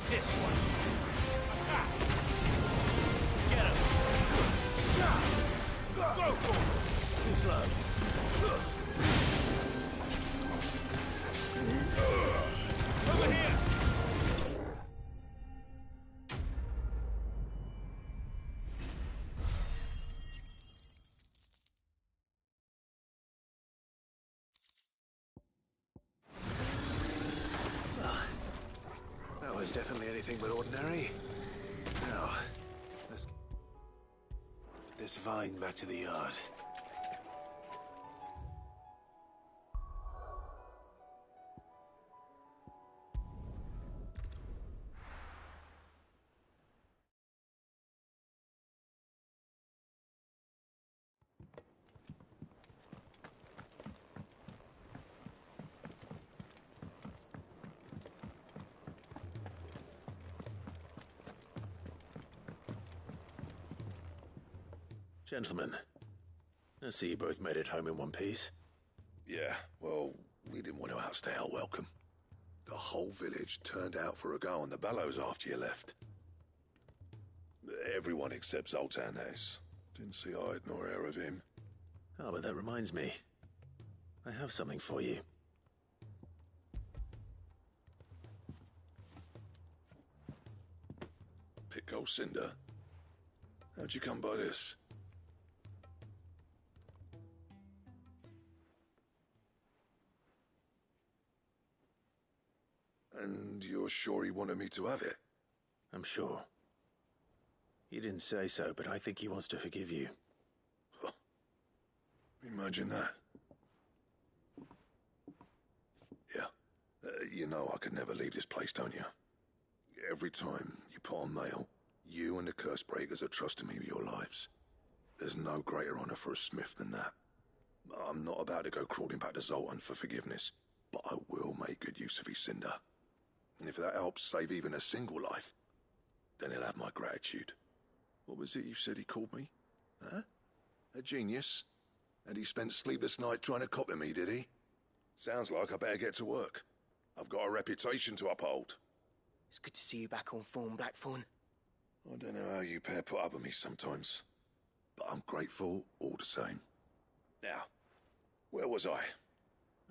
This one. Attack. Get him. Go for it. Too slow. Over here. That was definitely anything but ordinary. Now, let's get this vine back to the yard. Gentlemen, I see you both made it home in one piece. Yeah, well, we didn't want to outstay our welcome. The whole village turned out for a go on the bellows after you left. Everyone except Zoltan has. Didn't see hide nor hair of him. Oh, but that reminds me. I have something for you. Pico Cinder? How'd you come by this? And you're sure he wanted me to have it? I'm sure. He didn't say so, but I think he wants to forgive you. Huh. Imagine that. Yeah. You know I could never leave this place, don't you? Every time you put on mail, you and the Curse Breakers are trusting me with your lives. There's no greater honor for a smith than that. I'm not about to go crawling back to Zoltan for forgiveness, but I will make good use of his cinder. And if that helps save even a single life, then he'll have my gratitude. What was it you said he called me? Huh? A genius? And he spent sleepless night trying to copy me, did he? Sounds like I better get to work. I've got a reputation to uphold. It's good to see you back on form, Blackthorn. I don't know how you pair put up with me sometimes, but I'm grateful all the same. Now, where was I?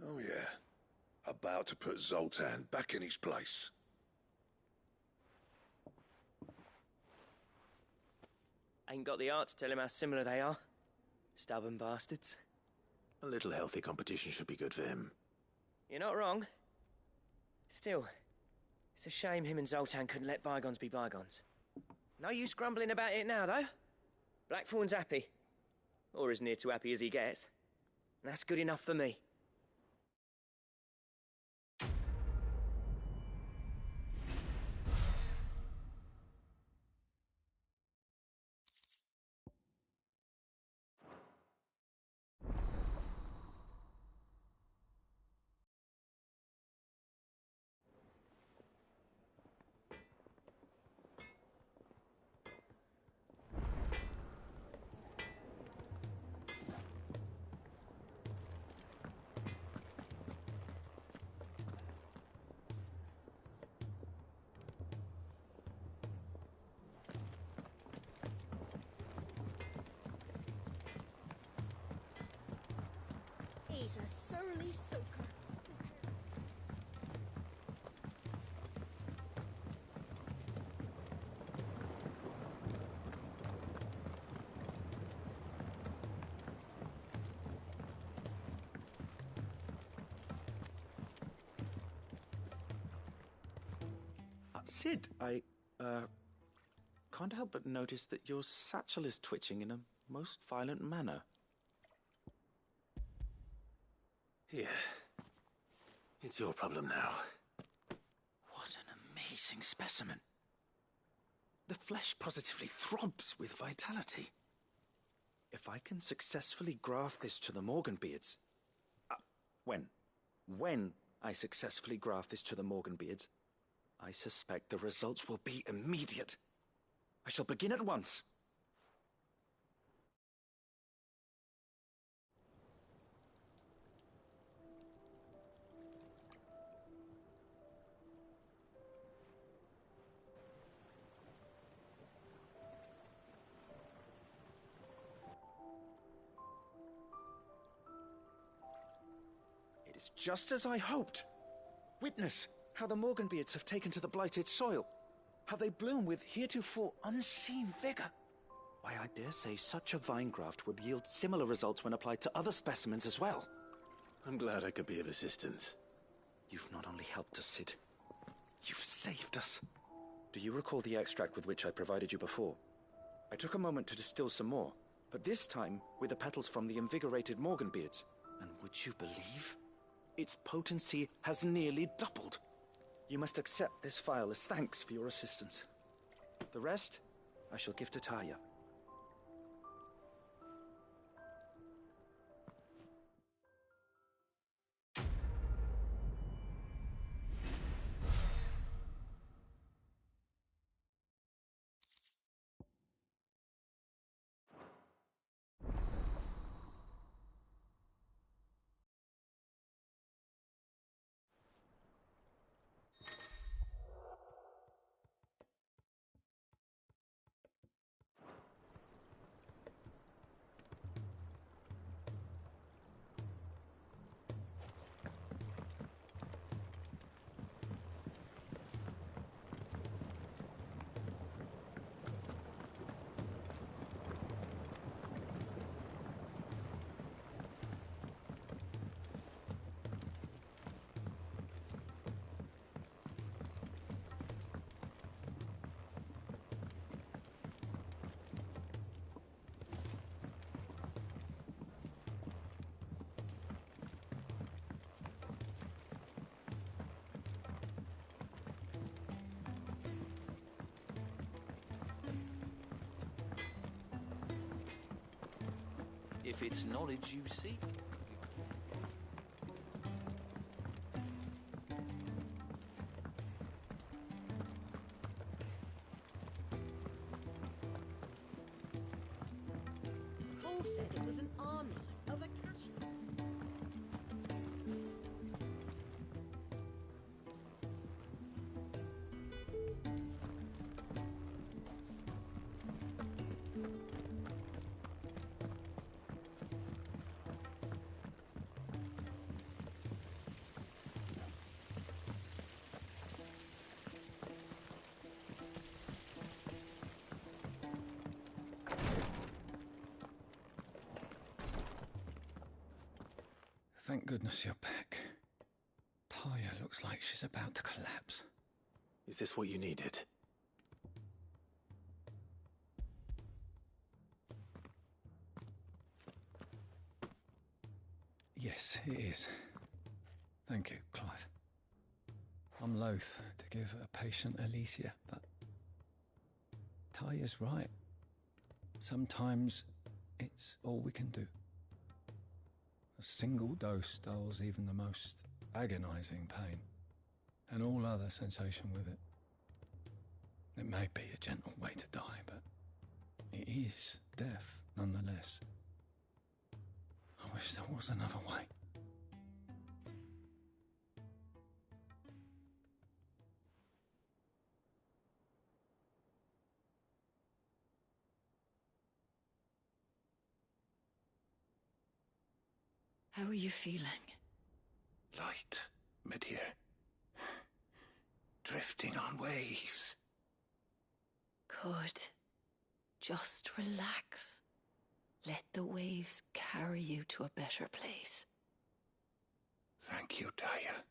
Oh yeah, about to put Zoltan back in his place. Ain't got the art to tell him how similar they are. Stubborn bastards. A little healthy competition should be good for him. You're not wrong. Still, it's a shame him and Zoltan couldn't let bygones be bygones. No use grumbling about it now, though. Blackthorn's happy. Or as near to happy as he gets. And that's good enough for me. He's a surly soaker. Sid, I can't help but notice that your satchel is twitching in a most violent manner. Here. It's your problem now. What an amazing specimen. The flesh positively throbs with vitality. If I can successfully graft this to the Morganbeards... When I successfully graft this to the Morganbeards, I suspect the results will be immediate. I shall begin at once. It is just as I hoped. Witness how the Morganbeards have taken to the blighted soil. How they bloom with heretofore unseen vigor. Why, I dare say such a vine graft would yield similar results when applied to other specimens as well. I'm glad I could be of assistance. You've not only helped us, Sid, you've saved us. Do you recall the extract with which I provided you before? I took a moment to distill some more, but this time with the petals from the invigorated Morganbeards. And would you believe? Its potency has nearly doubled. You must accept this vial as thanks for your assistance. The rest, I shall give to Taya. If it's knowledge you seek. Cole said it was an army of Akasha. thank goodness you're back. Taya looks like she's about to collapse. Is this what you needed? Yes, it is. Thank you, Clive. I'm loath to give a patient Alicia, but Taya's right. Sometimes it's all we can do. A single dose dulls even the most agonizing pain, and all other sensation with it. It may be a gentle way to die, but it is death nonetheless. I wish there was another way. How are you feeling? Light, mid-here. Drifting on waves. Good. Just relax. Let the waves carry you to a better place. Thank you, Taya.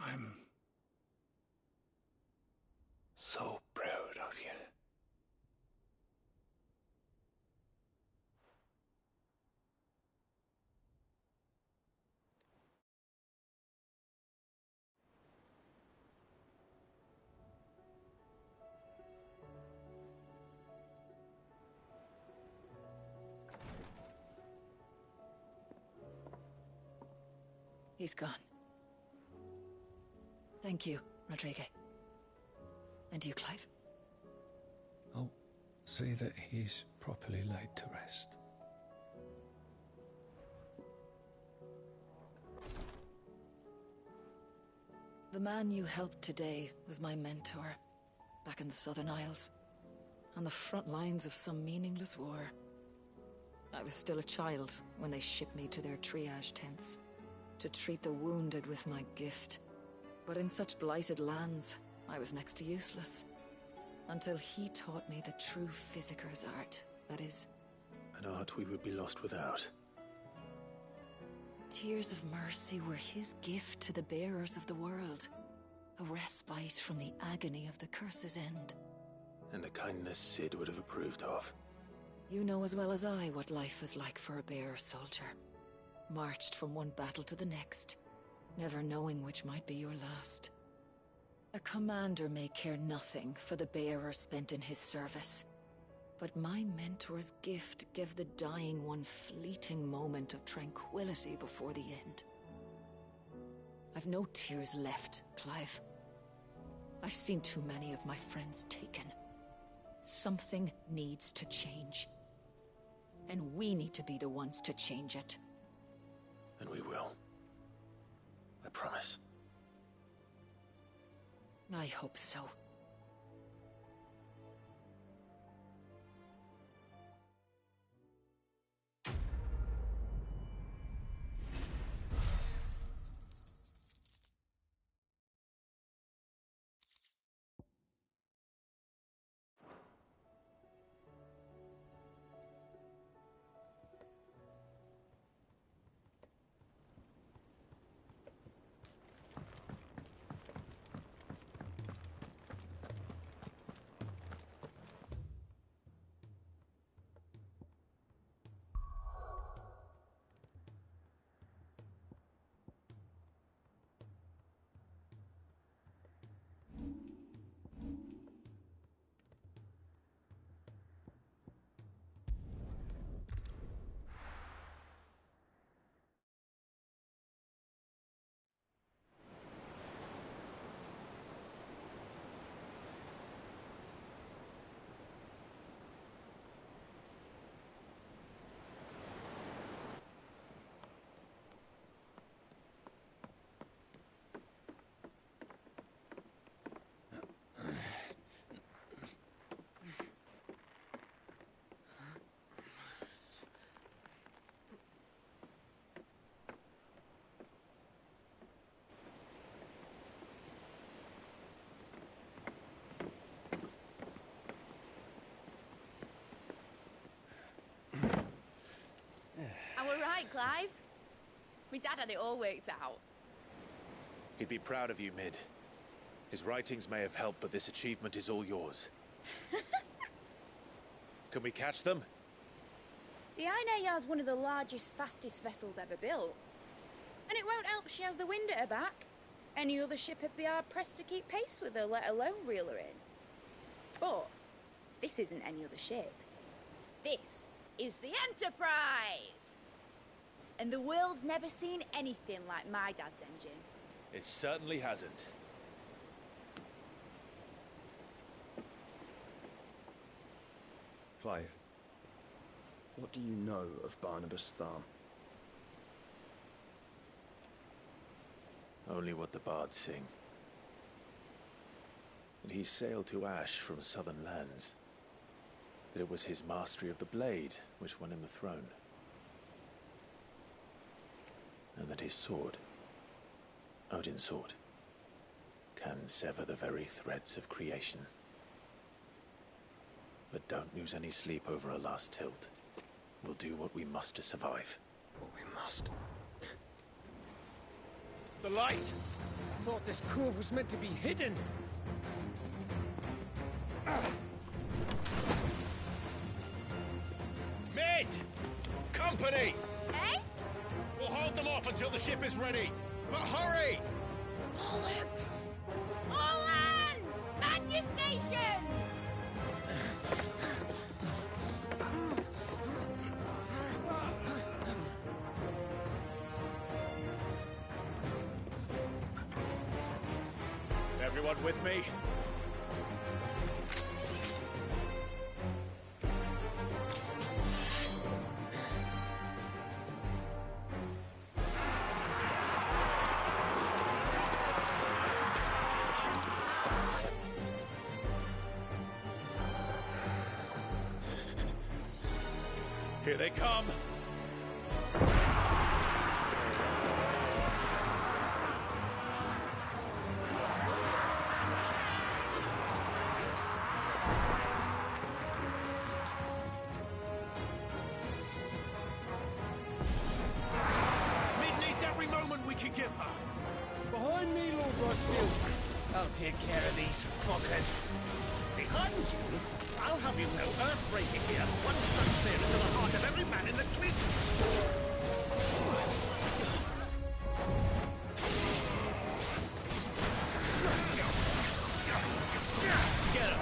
I'm so proud of you. He's gone. Thank you, Rodrigo. And you, Clive? I'll see that he's properly laid to rest. The man you helped today was my mentor, back in the Southern Isles, on the front lines of some meaningless war. I was still a child when they shipped me to their triage tents, to treat the wounded with my gift. But in such blighted lands, I was next to useless. Until he taught me the true Physicker's art, that is. An art we would be lost without. Tears of mercy were his gift to the bearers of the world. A respite from the agony of the curse's end. And a kindness Sid would have approved of. You know as well as I what life is like for a bearer soldier. Marched from one battle to the next, never knowing which might be your last. A commander may care nothing for the bearer spent in his service, but my mentor's gift gave the dying one fleeting moment of tranquility before the end. I've no tears left, Clive. I've seen too many of my friends taken. Something needs to change. And we need to be the ones to change it. And we will. I promise. I hope so. Clive. My dad had it all worked out. He'd be proud of you, Mid. His writings may have helped, but this achievement is all yours. Can we catch them? The Ainayar's one of the largest, fastest vessels ever built. And it won't help she has the wind at her back. Any other ship would be hard-pressed to keep pace with her, let alone reel her in. But this isn't any other ship. This is the Enterprise! And the world's never seen anything like my dad's engine. It certainly hasn't. Clive, what do you know of Barnabas Tharm? Only what the bards sing. That he sailed to Ash from southern lands. That it was his mastery of the blade which won him the throne. And that his sword, Odin's sword, can sever the very threads of creation. But don't lose any sleep over a last tilt. We'll do what we must to survive. What we must. The light! I thought this cove was meant to be hidden. Mid! Company! Eh? We'll hold them off until the ship is ready. But hurry! Bollocks! All hands! Man your stations! Everyone with me? Here they come! Give her. Behind me, Lord Rossfield. I'll take care of these fuckers. Behind you? I'll have you know Earthbreaker here one struck clear into the heart of every man in the tweet. Get him.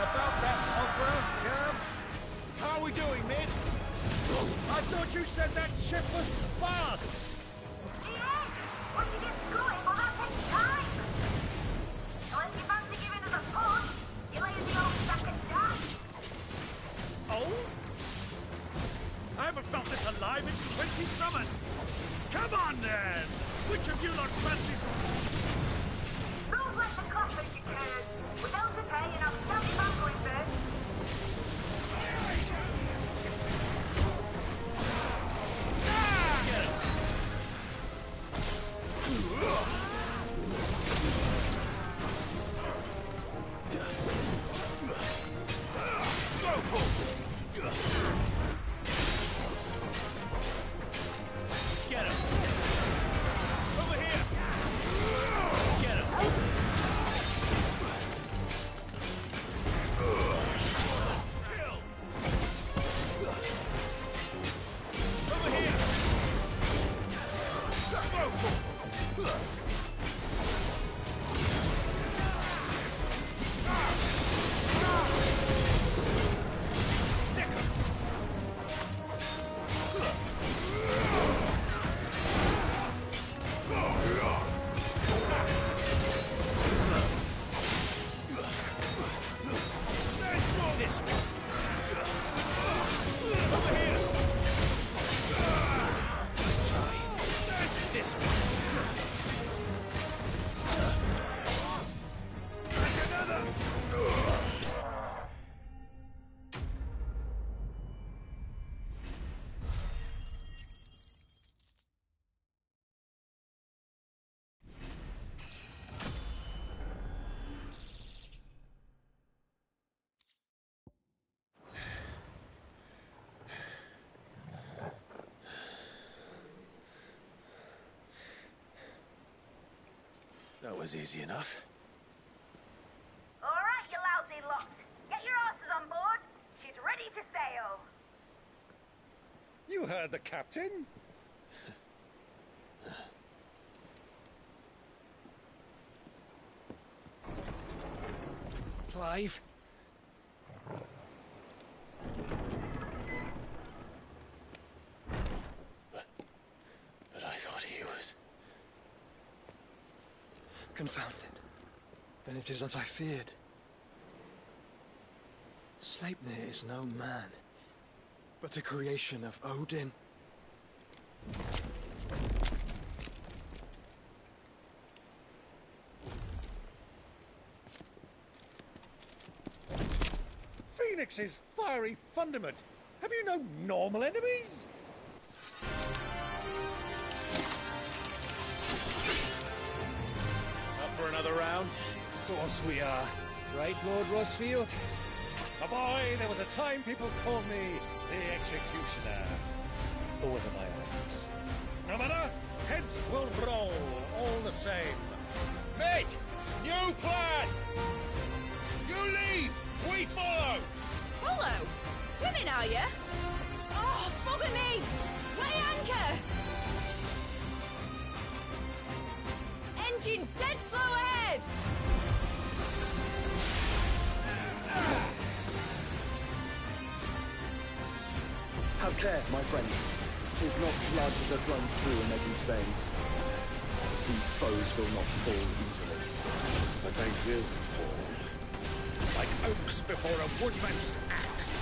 About that offer, Cam? How are we doing, Mid? I thought you said that ship was fast! Yes! Once you get going, well, that takes time! Unless you fancy giving us a push, you lay in the old second dash. Oh? I haven't felt this alive in 20 summers! Come on, then! Which of you lot fancies... Don't let the coffee occur. Without the pay, and I'll tell you I'm going first. Get him! Over here! Get him! That was easy enough. All right, you lousy lot. Get your asses on board. She's ready to sail. You heard the captain. Clive? But I thought he was... Confounded. Then it is as I feared. Sleipnir is no man, but a creation of Odin. Phoenix's fiery fundament. Have you no normal enemies? Up for another round? Of course we are. Right, Lord Rossfield? A boy, there was a time people called me the Executioner. Or was it my enemies? No matter, heads will roll all the same. Mate! New plan! You leave! We follow! Follow? Swimming, are you? Oh, bugger me! Weigh anchor! Engines dead slow ahead! Have care, my friend. 'Tis not blood that runs through in Eddie's veins. These foes will not fall easily. But they will fall. Like oaks before a woodman's axe.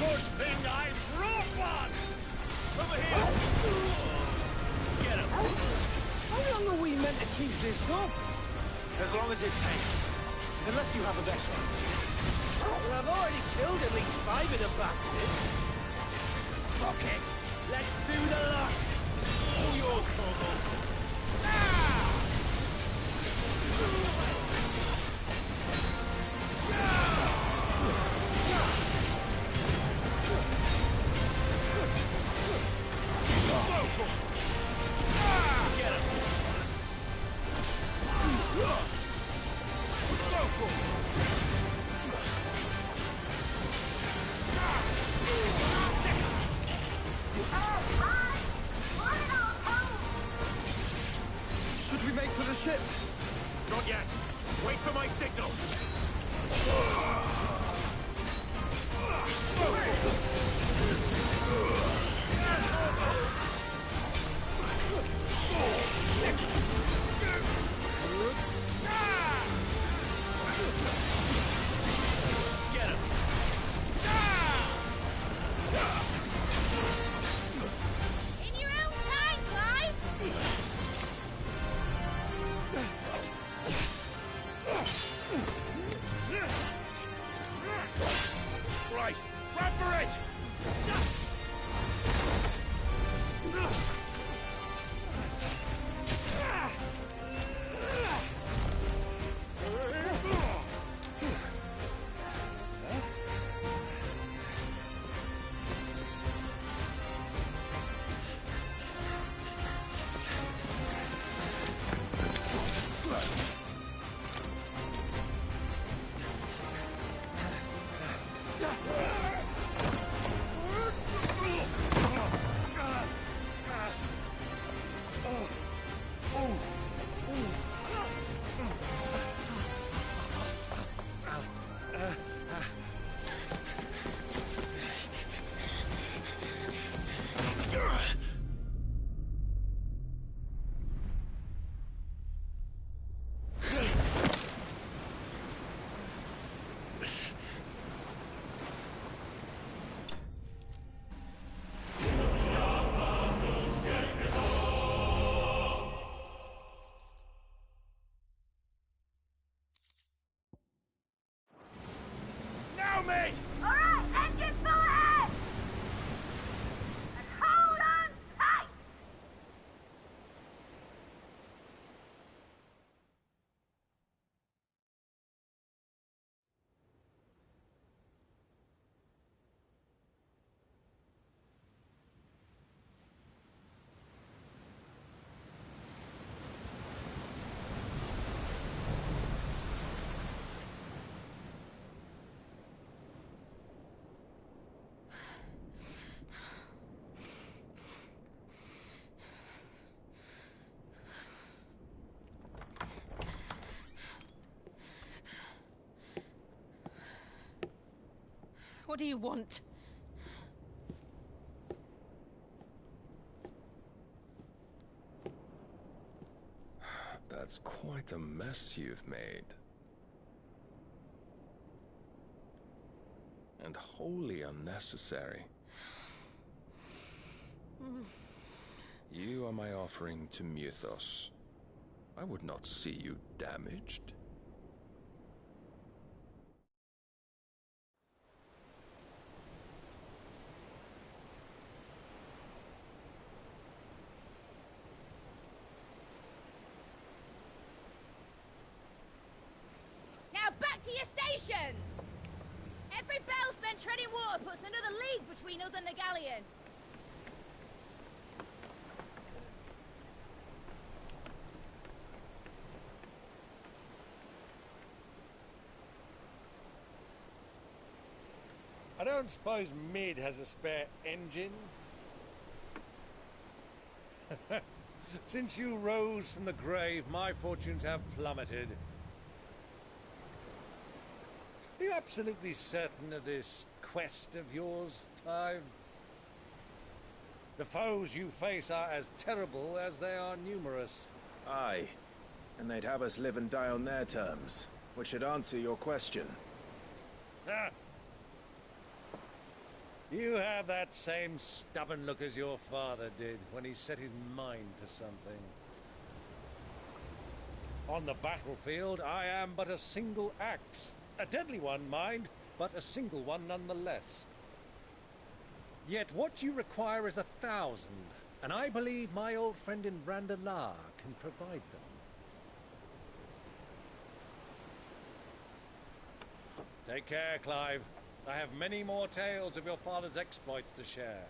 Good thing I brought one! Over here! Get him! How long are we meant to keep this up? As long as it takes. Unless you have a better idea. Well, I've already killed at least 5 of the bastards. Fuck it. Let's do the lot. All yours, Torgal. Get him! Should we make for the ship? Not yet. Wait for my signal. Get him! In your own time, Clive! Right, run for it! What do you want? That's quite a mess you've made. And wholly unnecessary. You are my offering to Mythos. I would not see you damaged. Now back to your stations! Every bell spent treading water puts another league between us and the galleon. I don't suppose Mid has a spare engine? Since you rose from the grave, my fortunes have plummeted. Are you absolutely certain of this quest of yours, Clive? The foes you face are as terrible as they are numerous. Aye. And they'd have us live and die on their terms, which should answer your question. Ah. You have that same stubborn look as your father did when he set his mind to something. On the battlefield, I am but a single axe. A deadly one, mind, but a single one nonetheless. Yet what you require is 1,000, and I believe my old friend in Brandalar can provide them. Take care, Clive. I have many more tales of your father's exploits to share.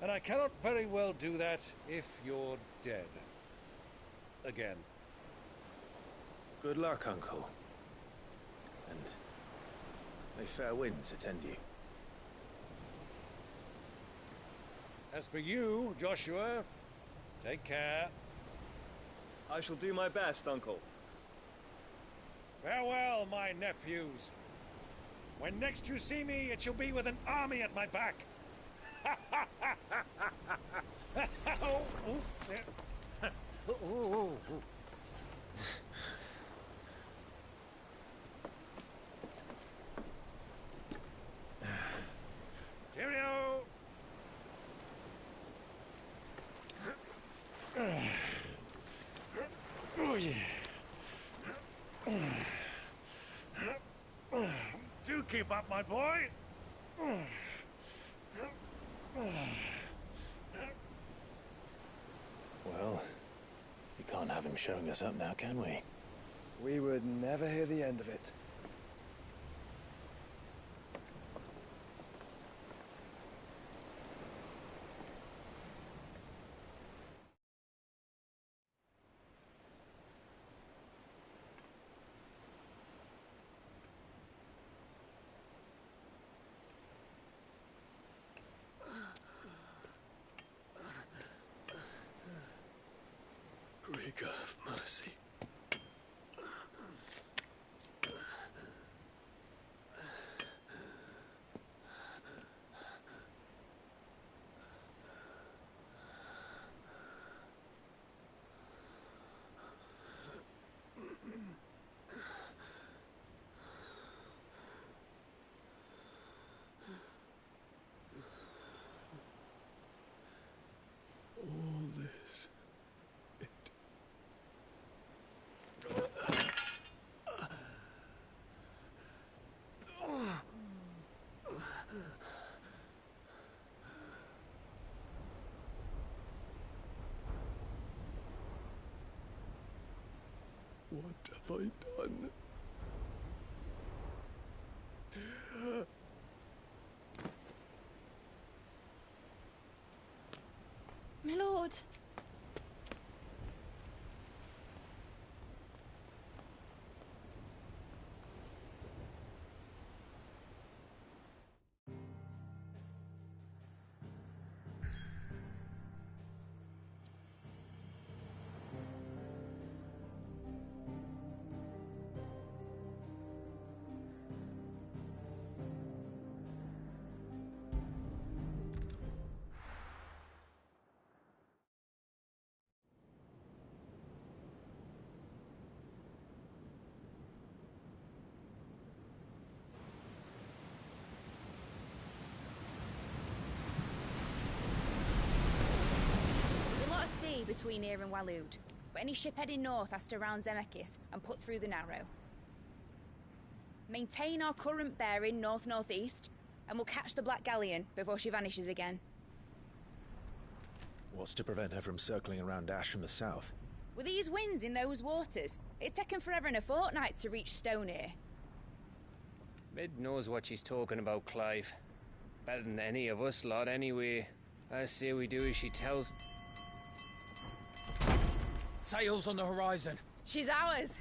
And I cannot very well do that if you're dead. Again. Good luck, Uncle. And may fair winds attend you. As for you, Joshua, take care. I shall do my best, Uncle. Farewell, my nephews. When next you see me, it shall be with an army at my back. Cheerio! Oh, yeah. Do keep up, my boy. Well, we can't have him showing us up now, can we? We would never hear the end of it. Greek of mercy. All this. What have I done? My lord. between here and Waloed, but any ship heading north has to round Zemeckis and put through the Narrow. Maintain our current bearing north-northeast, and we'll catch the Black Galleon before she vanishes again. What's to prevent her from circling around Ash from the south? With these winds in those waters, it'd taken forever and a fortnight to reach Stonehere. Mid knows what she's talking about, Clive. Better than any of us lot, anyway. I say we do as she tells. Sails on the horizon. She's ours.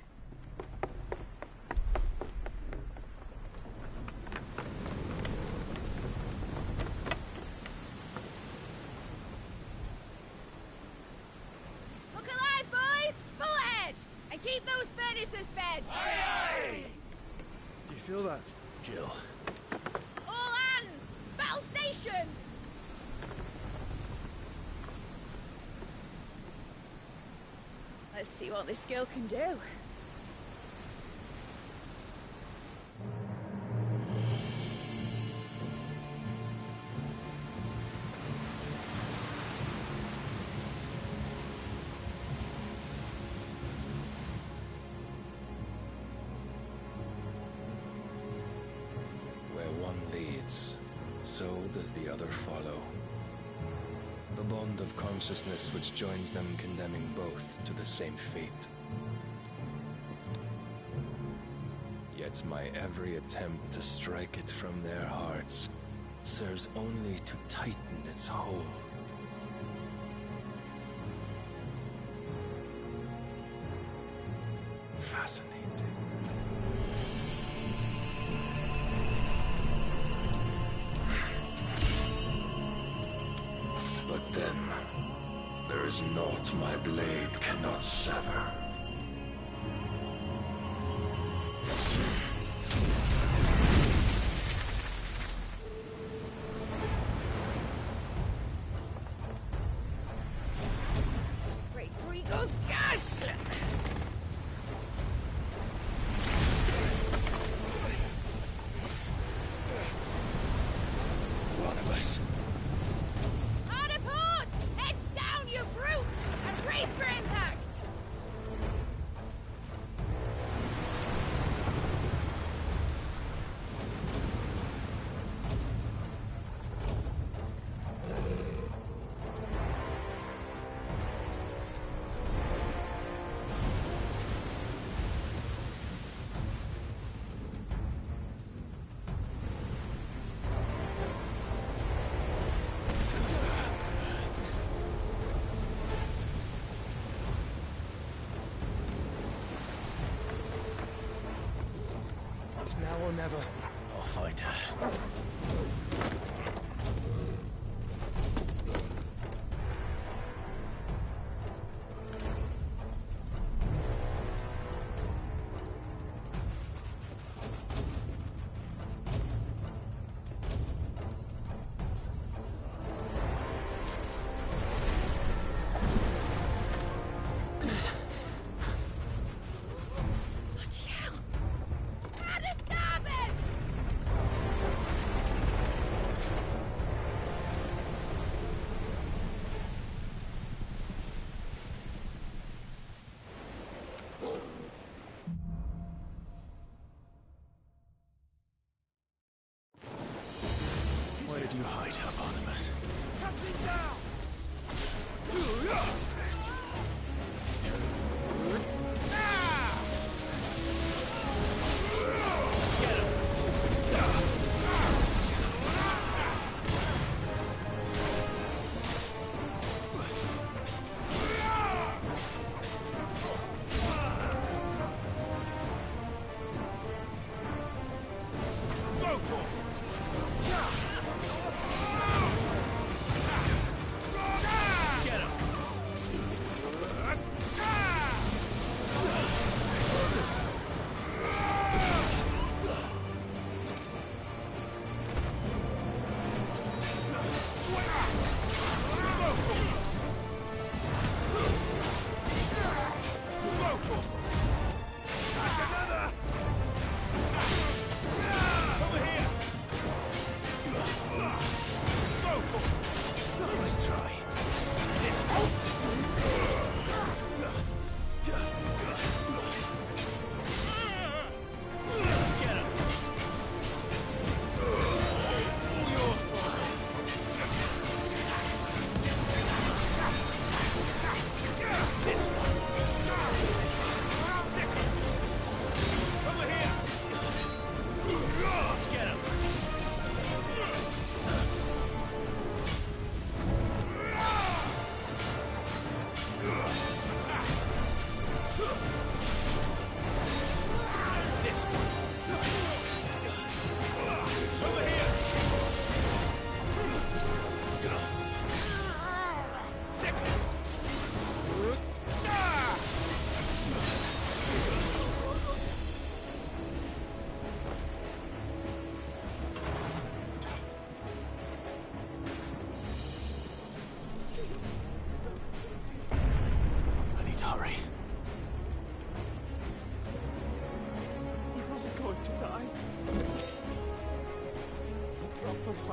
Look alive, boys! Full ahead! And keep those furnaces fed! Aye, Do you feel that, Jill? All hands! Battle stations! Let's see what this girl can do. Where one leads, so does the other follow. The bond of consciousness which joins them condemning both to the same fate. Yet my every attempt to strike it from their hearts serves only to tighten its hold. Fascinating. But then, there is naught my blade cannot sever. Great Grigor's gas! One of us. Hard aport! Heads down, you brutes! And brace for impact! It's now or never. I'll find her. Bloody hell! How to starboard!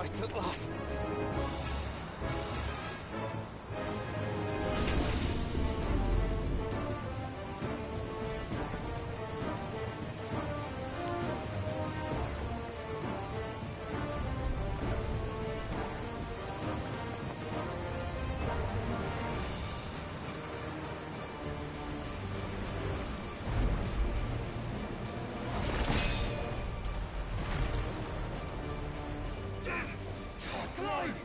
Right at last. Clive!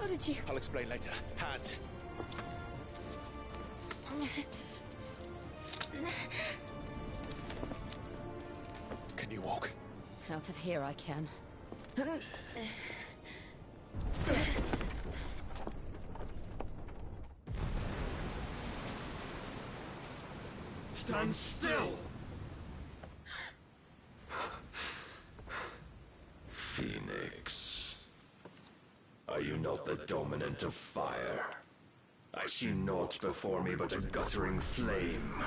did you... I'll explain later. Hands. Can you walk? Out of here I can. Stand still! Phoenix. Are you not the dominant of fire? I see naught before me but a guttering flame.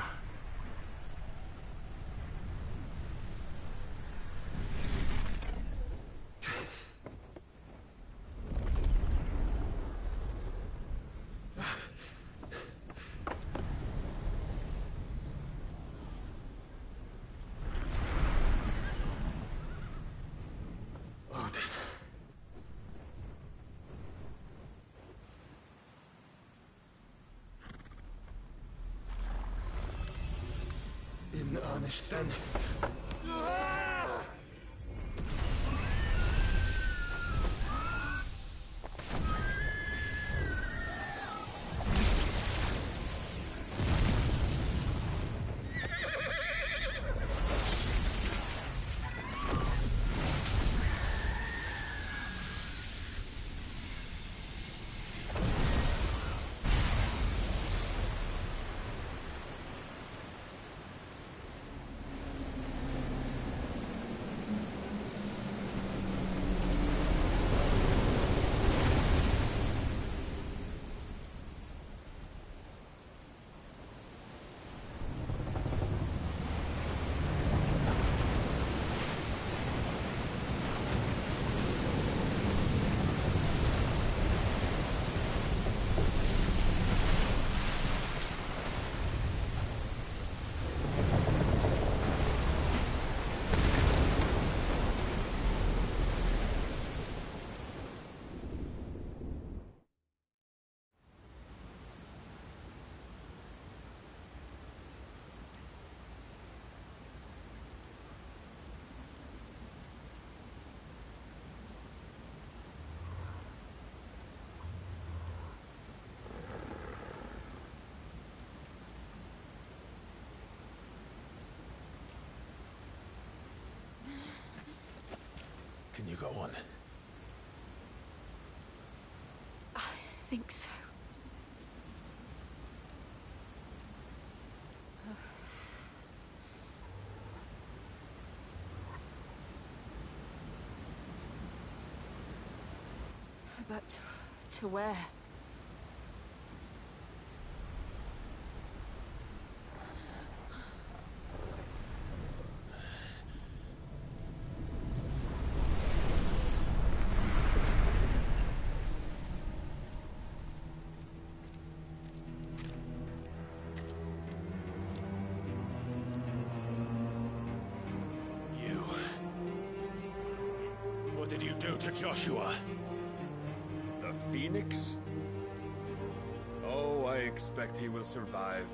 In earnest, then. Can you go on? I think so. But to where? What did you do to Joshua? The Phoenix? Oh, I expect he will survive.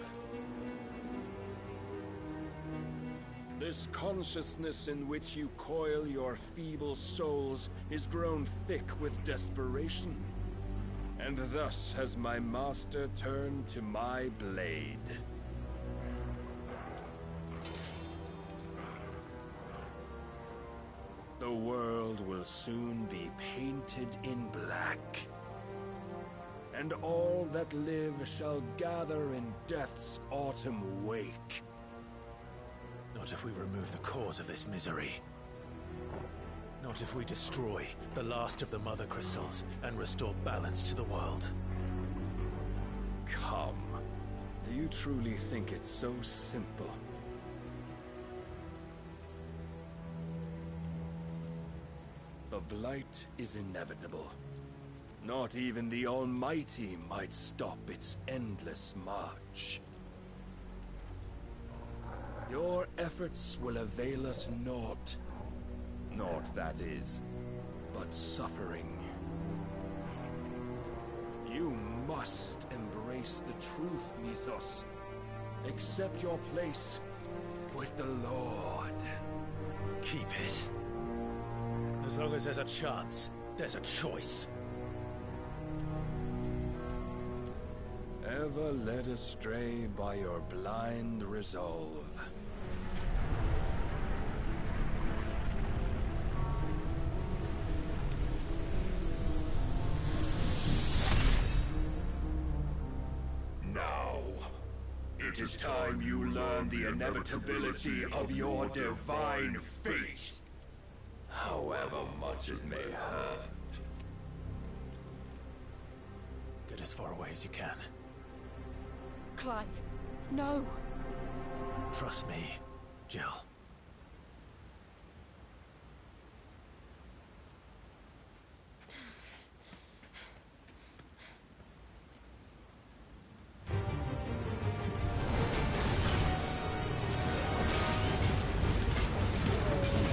This consciousness in which you coil your feeble souls is grown thick with desperation. And thus has my master turned to my blade. The world will soon be painted in black. And all that live shall gather in death's autumn wake. Not if we remove the cause of this misery. Not if we destroy the last of the Mother Crystals and restore balance to the world. Come. Do you truly think it's so simple? The Blight is inevitable. Not even the Almighty might stop its endless march. Your efforts will avail us naught. Naught, that is, but suffering. You must embrace the truth, Mythos. Accept your place with the Lord. Keep it. As long as there's a chance, there's a choice. never led astray by your blind resolve. Now, it is time you learn the inevitability of your divine fate, however much it may hurt. Get as far away as you can. Clive, no. Trust me, Jill. You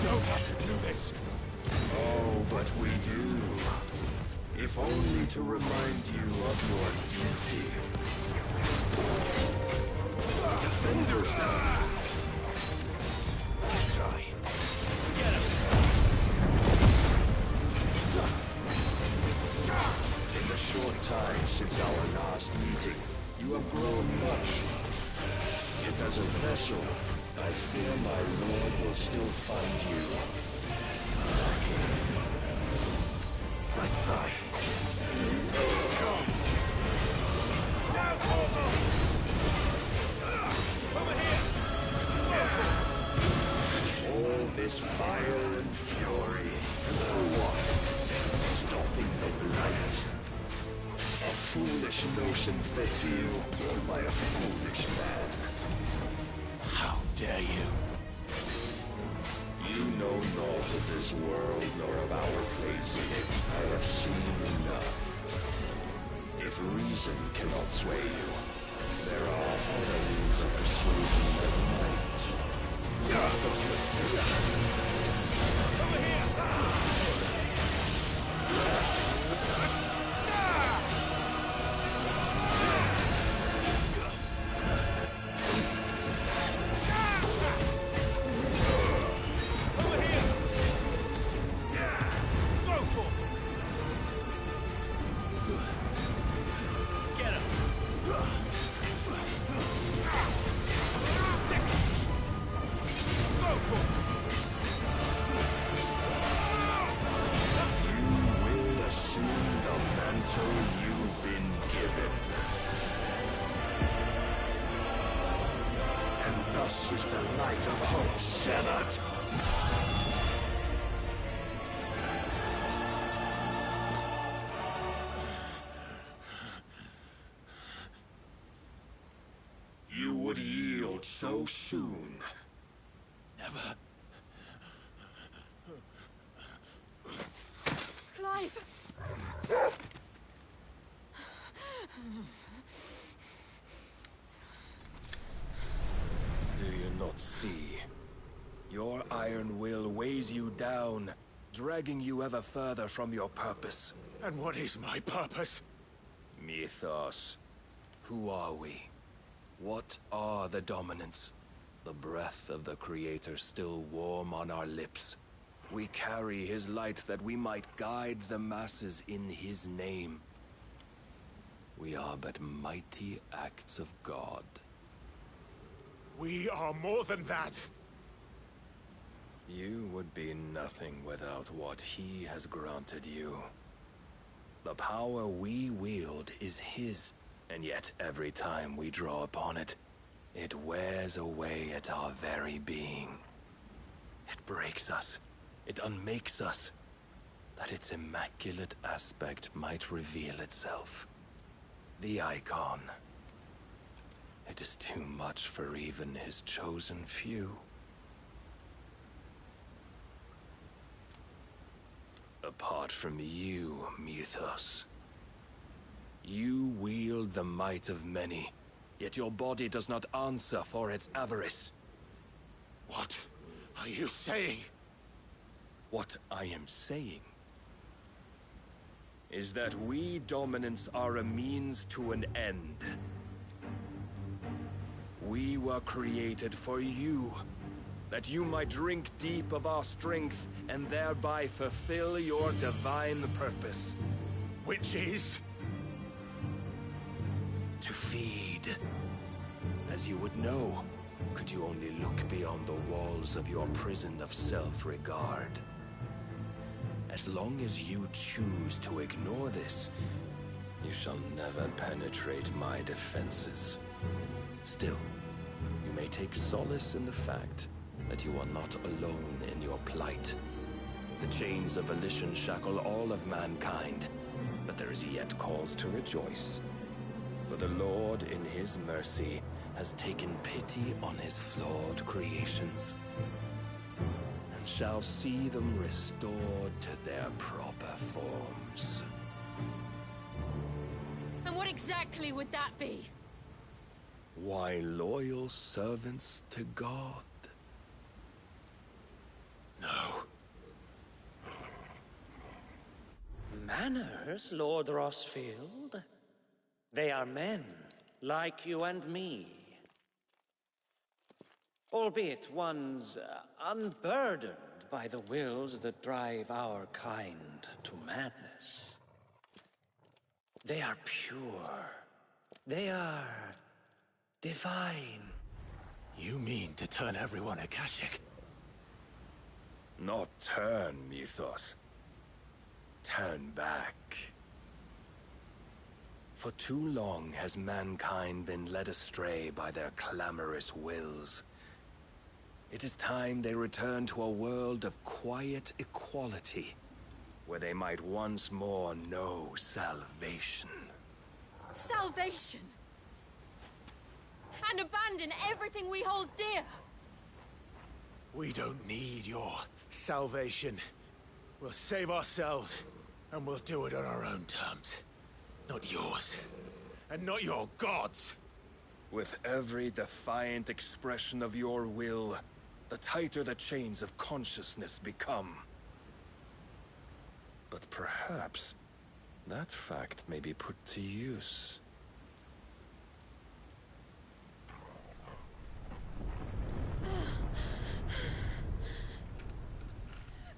don't have to do this. Oh, but we do. If only to remind you of your duty. Defend yourself! Try. Get him! In the short time since our last meeting, you have grown much. Yet as a vessel, I fear my lord will still find you. My thigh. All this fire and fury, and for what? Stopping the light. A foolish notion fed to you by a foolish man. How dare you? You know naught of this world, nor of our place in it. I have seen enough. If reason cannot sway you, there are other means of persuasion that might. Over here! Thus is the light of hope severed. You would yield so soon. Never. Clive! Do you not see? Your iron will weighs you down, dragging you ever further from your purpose. And what is my purpose? Mythos. Who are we? What are the dominants? The breath of the Creator still warm on our lips. We carry his light that we might guide the masses in his name. We are but mighty acts of God. We are more than that. You would be nothing without what he has granted you. The power we wield is his, and yet every time we draw upon it, it wears away at our very being. It breaks us. It unmakes us, that its immaculate aspect might reveal itself. The icon. It is too much for even his chosen few. Apart from you, Mythos, you wield the might of many, yet your body does not answer for its avarice. What are you saying? What I am saying is that we dominants are a means to an end. We were created for you, that you might drink deep of our strength and thereby fulfill your divine purpose. Which is? To feed. As you would know, could you only look beyond the walls of your prison of self-regard. As long as you choose to ignore this, you shall never penetrate my defenses. Still, you may take solace in the fact that you are not alone in your plight. The chains of volition shackle all of mankind, but there is yet cause to rejoice. For the Lord, in his mercy, has taken pity on his flawed creations, and shall see them restored to their proper forms. And what exactly would that be? Why, loyal servants to God. No. Manners, Lord Rossfield? They are men, like you and me. Albeit ones unburdened by the wills that drive our kind to madness. They are pure. They are divine. You mean to turn everyone Akashic? Not turn, Mythos. Turn back. For too long has mankind been led astray by their clamorous wills. It is time they return to a world of quiet equality, where they might once more know salvation. Salvation? And abandon everything we hold dear? We don't need your salvation. We'll save ourselves, and we'll do it on our own terms. Not yours. And not your gods. With every defiant expression of your will, the tighter the chains of consciousness become. But perhaps that fact may be put to use.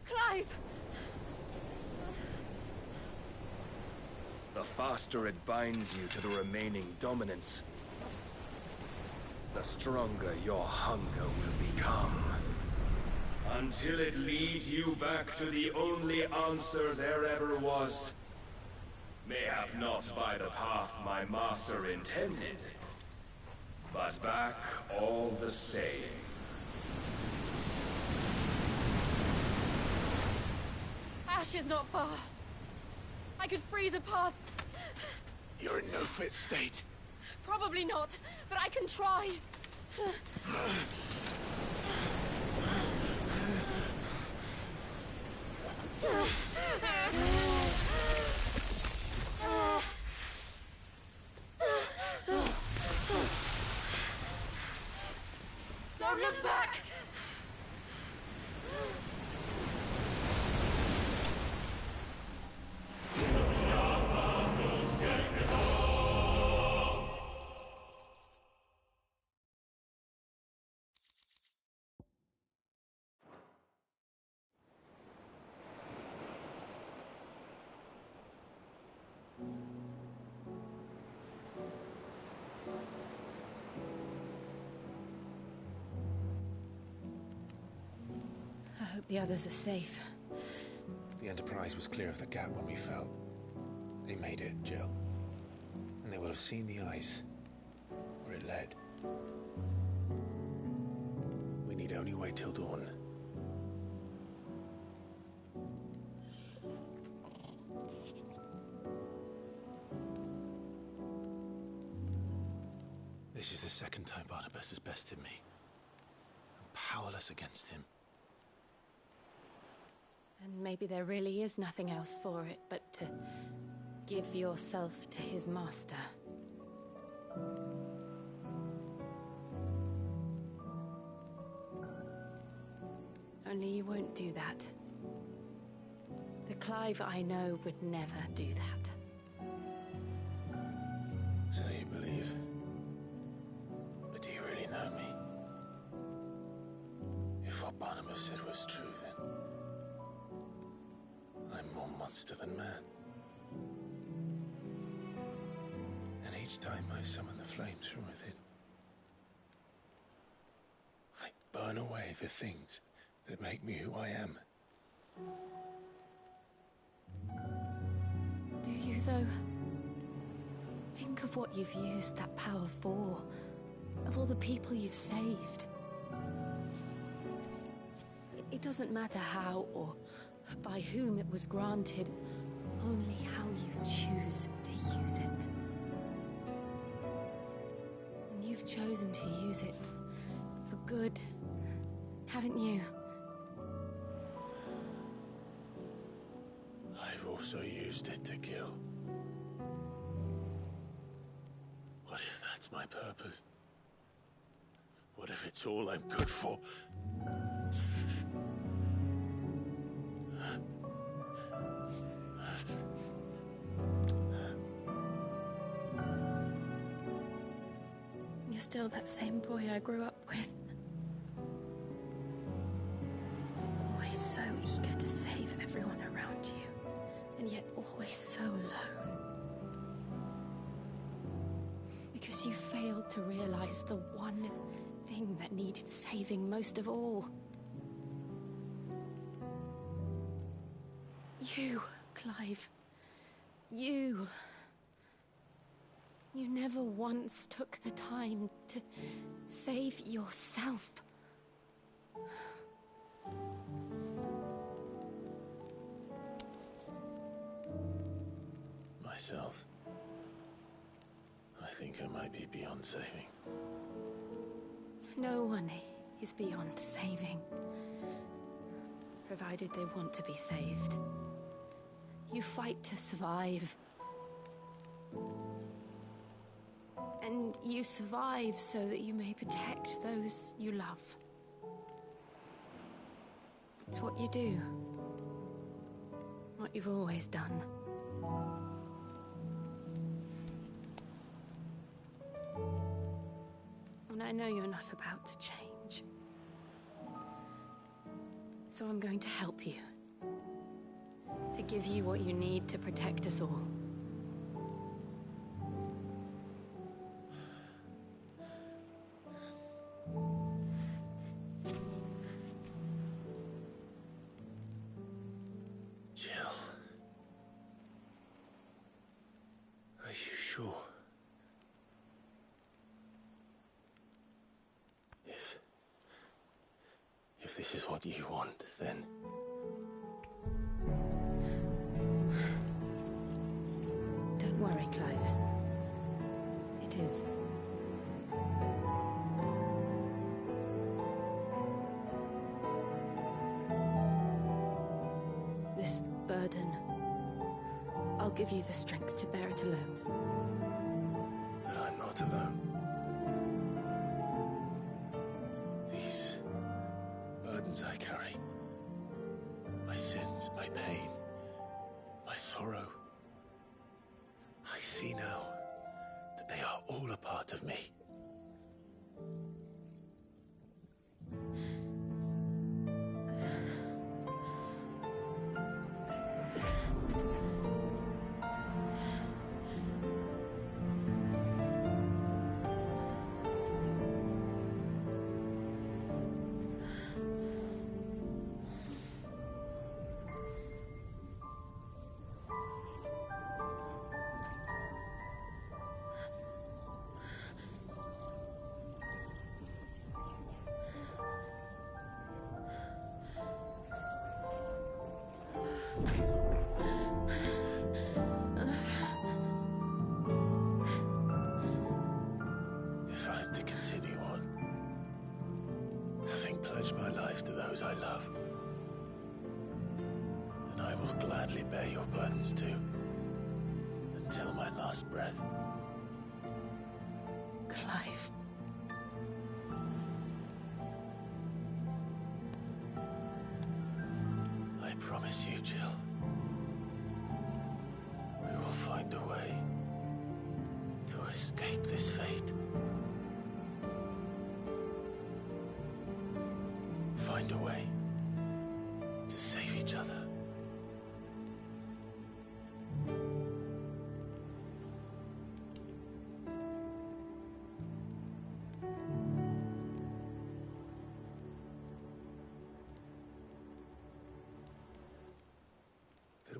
Clive! The faster it binds you to the remaining dominance, the stronger your hunger will become. Until it leads you back to the only answer there ever was. Mayhap not by the path my master intended, but back all the same. Ash is not far. I could freeze a path. You're in no fit state. Probably not, but I can try. Don't look back! I hope the others are safe. The Enterprise was clear of the gap when we fell. They made it, Jill. And they will have seen the ice, where it led. We need only wait till dawn. This is the second time Barnabas has bested me. I'm powerless against him. And maybe there really is nothing else for it but to give yourself to his master. Only you won't do that. The Clive I know would never do that. So you believe? But do you really know me? If what Barnabas said was true, then I'm more monster than man. And he Each time I summon the flames from within, I burn away the things that make me who I am. Do you, though? Think of what you've used that power for, of all the people you've saved. It doesn't matter how or by whom it was granted, only how you choose to use it. And you've chosen to use it for good, haven't you? I've also used it to kill. What if that's my purpose? What if it's all I'm good for? You're still that same boy I grew up with. Always so eager to save everyone around you, and yet always so alone. Because you failed to realize the one thing that needed saving most of all. You, Clive. You. You never once took the time to save yourself. Myself? I think I might be beyond saving. No one is beyond saving, provided they want to be saved. You fight to survive. And you survive so that you may protect those you love. It's what you do. What you've always done. And I know you're not about to change. So I'm going to help you. To give you what you need to protect us all. If this is what you want, then... Don't worry, Clive. It is. This burden, I'll give you the strength to bear it alone. But I'm not alone. These burdens I carry, my sins, my pain, my sorrow, I see now that they are all a part of me. If I'm to continue on, having pledged my life to those I love, then I will gladly bear your burdens too, until my last breath. Clive. I promise you, Jill, we will find a way to escape this fate. Find a way to save each other.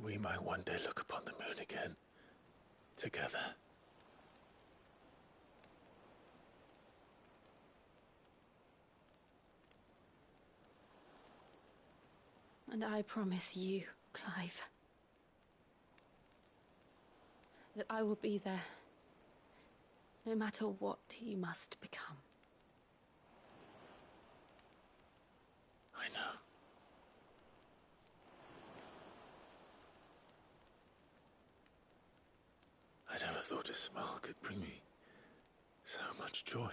we might one day look upon the moon again, together. And I promise you, Clive, that I will be there, no matter what you must become. I know. I never thought a smile could bring me so much joy.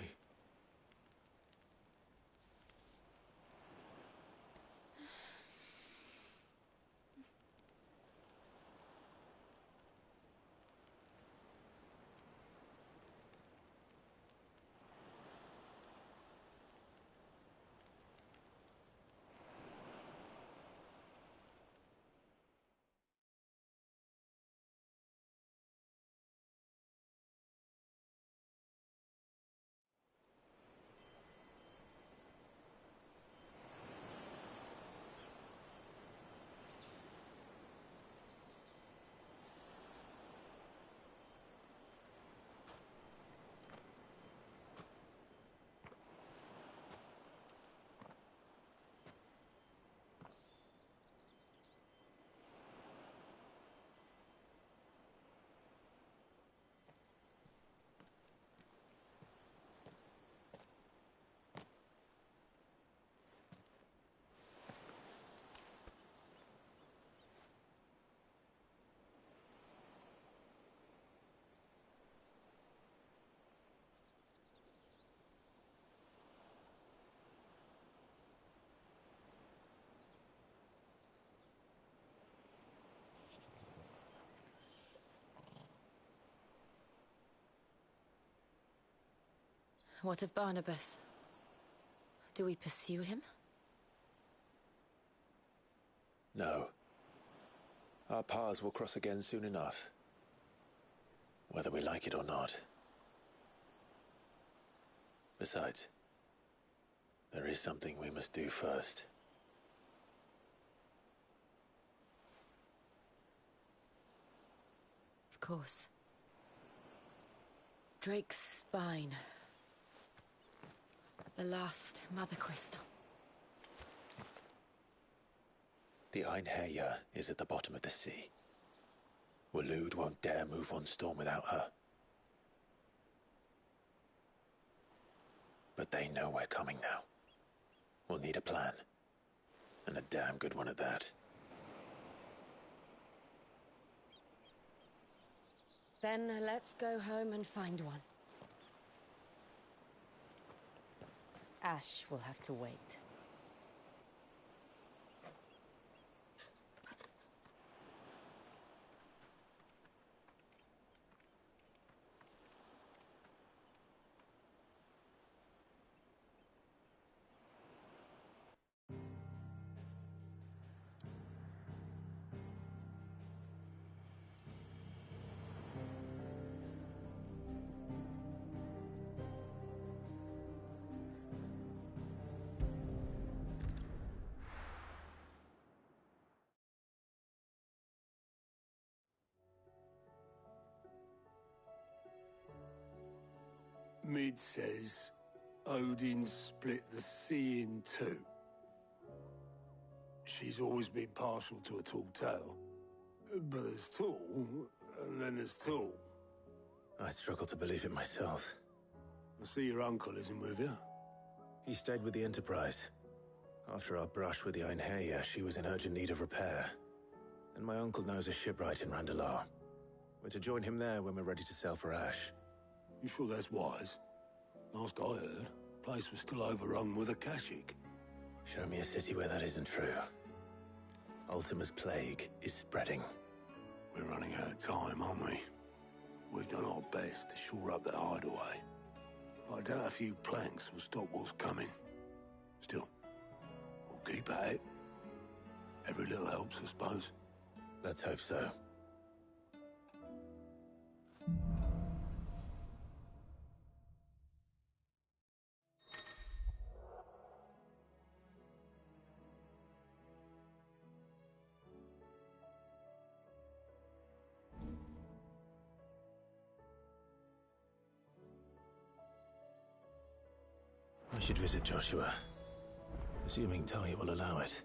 What of Barnabas? Do we pursue him? No. Our paths will cross again soon enough. Whether we like it or not. Besides, there is something we must do first. Of course. Drake's spine. The last Mother Crystal. The Einherjar is at the bottom of the sea. Waloed won't dare move on Storm without her. But they know we're coming now. We'll need a plan. And a damn good one at that. Then let's go home and find one. Ash will have to wait. Mid says Odin split the sea in two. She's always been partial to a tall tale. But there's tall, and then there's tall. I struggle to believe it myself. I see your uncle isn't with you. He stayed with the Enterprise. After our brush with the Einherjar, she was in urgent need of repair. And my uncle knows a shipwright in Randalar. We're to join him there when we're ready to sail for Ash. You sure that's wise? Last I heard, the place was still overrun with Akashic. Show me a city where that isn't true. Ultima's plague is spreading. We're running out of time, aren't we? We've done our best to shore up that hideaway. But I doubt a few planks will stop what's coming. Still, we'll keep at it. Every little helps, I suppose. Let's hope so. should visit Joshua, assuming Talia will allow it.